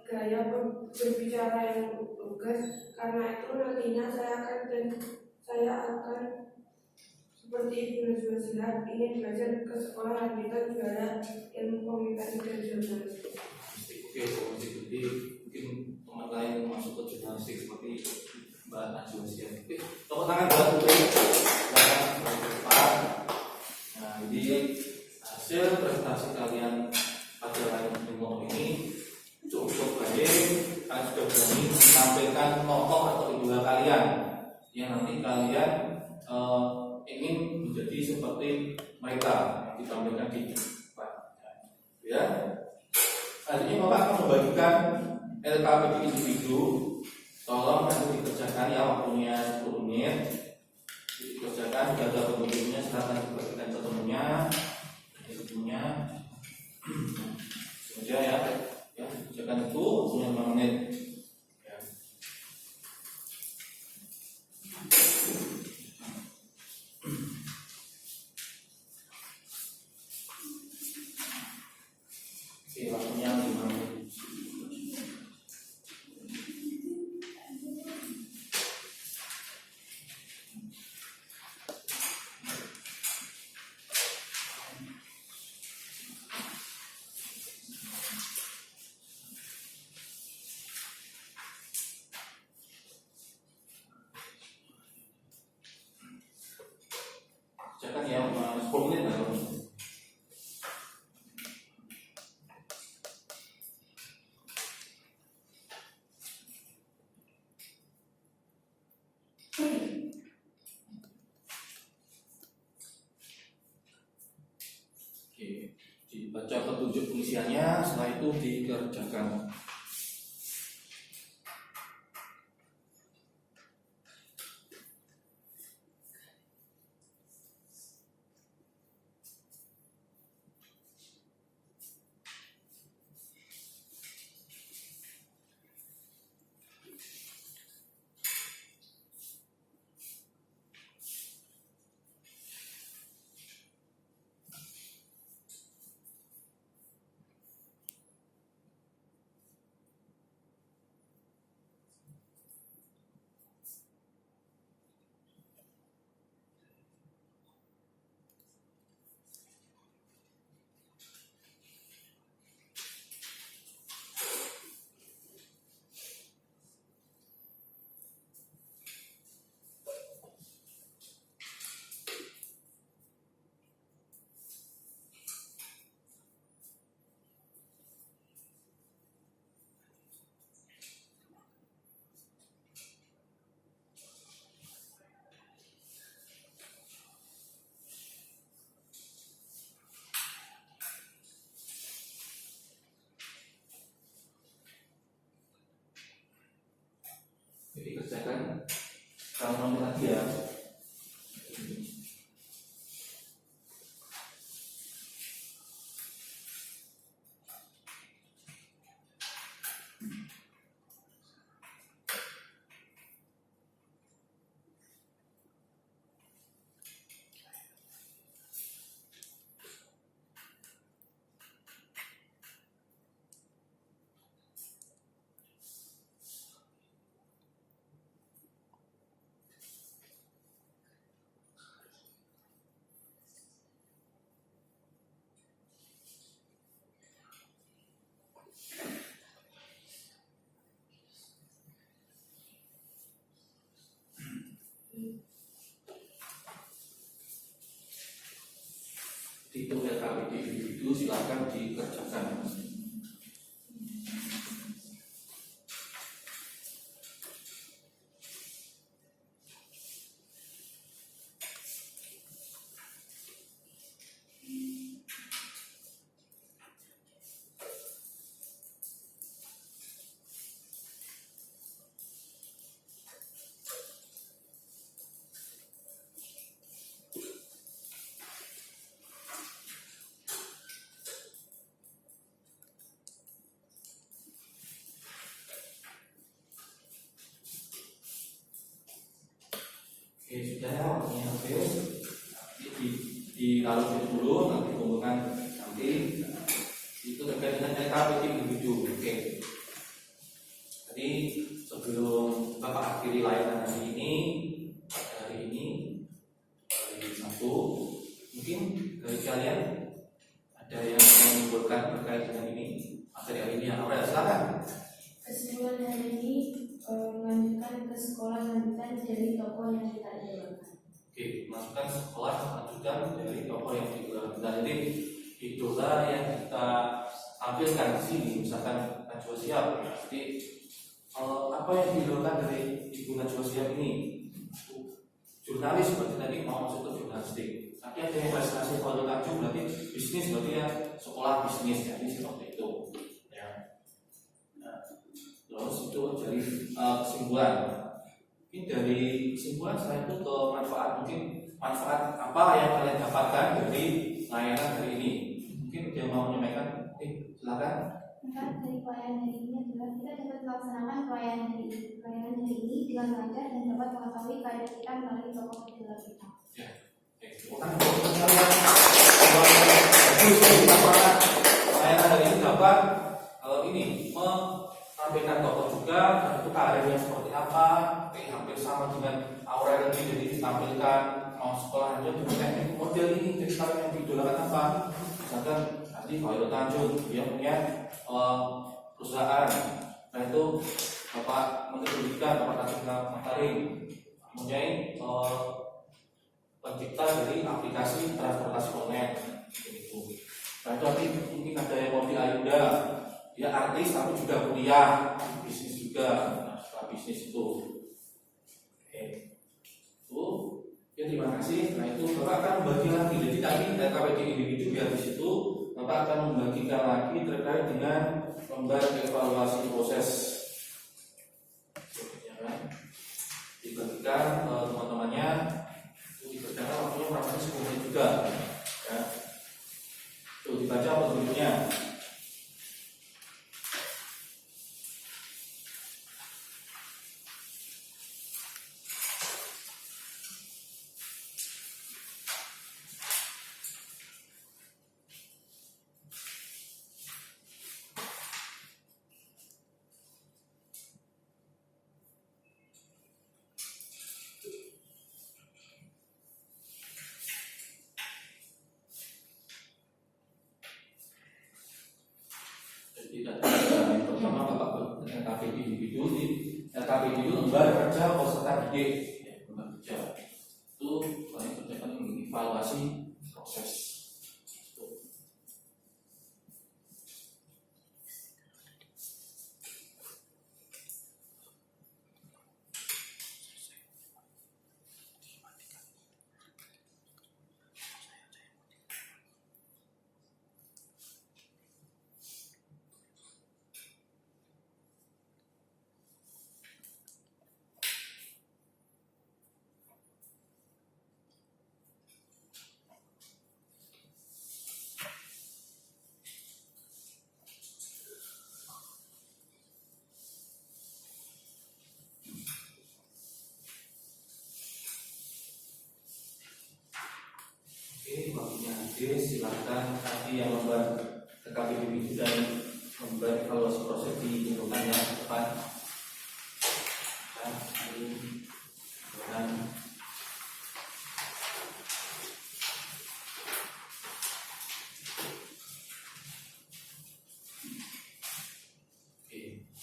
gaya berbicara yang lugas. Karena itu nantinya saya akan seperti Ibu Najwa Shihab ingin belajar ke sekolah lanjutan juara ilmu komunikasi dan jurnalistik. Oke, jadi mungkin teman lain masuk ke jurnalistik seperti Mbak Najwa Shihab. Oke, tepuk tangan buat Putri. Nah, jadi hasil presentasi kalian pada hari ini cukup baik. Kalian sudah berani menampilkan tokoh atau idola kalian yang nanti kalian ingin menjadi seperti mereka yang ditampilkan di depan. Ya, selanjutnya Bapak akan membagikan LKPD individu. Tolong nanti dikerjakan ya, waktunya 10 menit. Dikerjakan, sudah ada pembagiannya, silakan dibagikan ke temannya. Semuanya saja ya, kerjakan itu waktunya 5 menit. Ya. Oke, waktunya 5 menit. Kerjakan ya, 10 menit lah. Dibaca petunjuk tulisannya, setelah itu dikerjakan. kan kalau nomor lagi ya. Itu LKPD itu silakan dikerjakan. Oke, sudah ya waktunya. Oke, dilalui dulu, nanti kumpulkan nanti itu terkait dengan LKPD individu. Oke, jadi sebelum Bapak akhiri layanan hari ini, hari Sabtu, mungkin dari kalian ada yang mau mengumpulkan terkait dengan ini materi hari ini yang apa? Silakan. Kesimpulan hari ini melanjutkan ke sekolah lanjutan dari tokoh yang kita idolakan. Oke, masukkan sekolah lanjutan dari tokoh yang diidolakan. Jadi idola yang kita tampilkan di sini, misalkan Najwa Shihab. Jadi apa yang diidolakan dari Ibu Najwa Shihab ini? Jurnalis, berarti tadi mau masuk ke jurnalistik. Tapi ada yang prestasi kalau Tanjung berarti bisnis, berarti ya sekolah bisnis, jadi seperti itu. Ya. Nah, terus itu dari kesimpulan. Mungkin dari kesimpulan saya itu ke manfaat, mungkin manfaat apa yang kalian dapatkan dari layanan hari ini. Mungkin dia mau menyampaikan, silakan. Manfaat dari pelayanan hari ini adalah kita dapat melaksanakan pelayanan hari ini dengan lancar dan dapat mengetahui karir kita melalui tokoh idola kita. Ya, layanan hari ini dapat ini menampilkan tokoh juga, dan itu karirnya seperti apa, hampir sama dengan Aurel ini, jadi ditampilkan mau sekolah aja dengan teknik model ini, jadi kalian yang diidolakan apa? Misalkan nanti Khairul Tanjung dia punya perusahaan, nah itu Bapak Menteri Pendidikan, Bapak Nadiem Makarim mempunyai pencipta dari aplikasi transportasi online gitu. Nah itu nanti mungkin ada yang mau di Ayuda, dia artis tapi juga kuliah bisnis juga. Nah, setelah bisnis itu, ya terima kasih. Nah itu Bapak akan membagi lagi. Jadi tadi LKPD individu biar di situ Bapak akan membagikan lagi terkait dengan lembar evaluasi proses. Ya kan? Dibagikan teman-temannya. Dikerjakan waktunya kurang lebih 10 menit juga ya. Tuh dibaca apa tujuannya. Yang pertama Bapak LKPD individu, LKPD itu lembar kerja peserta didik, ya, lembar kerja itu kalian kerjakan evaluasi proses. silakan nanti yang membuat KKBP dan membuat evaluasi proses di lingkungan yang depan. Dan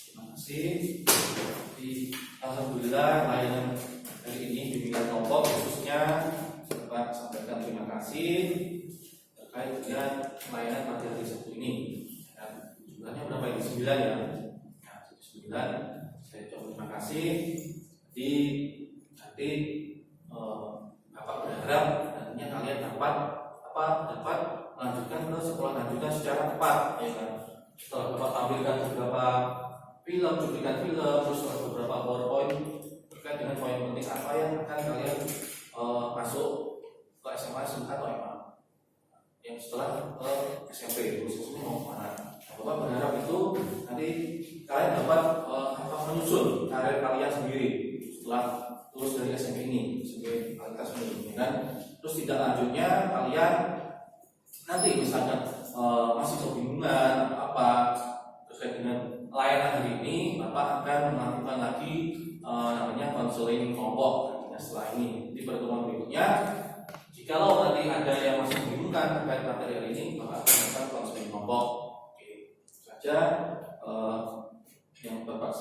terima kasih. Alhamdulillah layanan hari ini bimbingan kelompok khususnya dapat sampaikan terima kasih terkait dengan layanan pada hari Sabtu ini. Dan jumlahnya berapa ini? 9 ya. Nah, 9. Saya coba terima kasih. Jadi nanti Bapak berharap nantinya kalian dapat melanjutkan ke sekolah lanjutan secara tepat, ya kan? Setelah Bapak tampilkan beberapa cuplikan film, terus beberapa PowerPoint terkait dengan poin penting apa yang akan kalian masuk ke SMA, SMK atau SMA yang setelah ke SMP, khususnya mau kemana. Bapak berharap itu nanti kalian dapat menyusun karir kalian sendiri setelah lulus dari SMP ini sebagai kualitas pendidikan. Terus tidak lanjutnya kalian nanti misalkan masih kebingungan apa terkait dengan layanan hari ini, Bapak akan melakukan lagi namanya konseling kelompok nantinya setelah ini di pertemuan berikutnya. Jikalau nanti ada yang masih membingungkan terkait materi hari ini, Bapak akan melakukan konseling kelompok. Oke, itu saja yang Bapak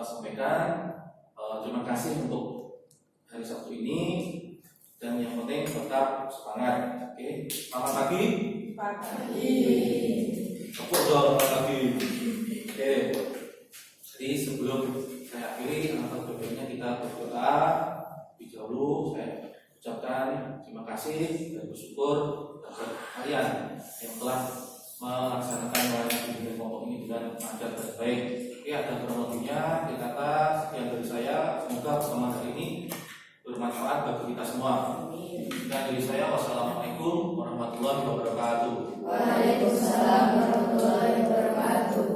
sampaikan. Terima kasih untuk hari Sabtu ini dan yang penting tetap semangat. Oke, selamat pagi. Selamat pagi. Oke, jadi sebelum saya akhiri atau berikutnya kita berdoa. Lebih dahulu saya ucapkan terima kasih dan bersyukur kepada kalian yang telah melaksanakan layanan bimbingan kelompok ini dengan lancar dan baik. Oke, ada kurang lebihnya dikata sekian dari saya. Semoga pertemuan hari ini bermanfaat bagi kita semua. Dan dari saya, wassalamualaikum warahmatullahi wabarakatuh. Waalaikumsalam warahmatullahi wabarakatuh.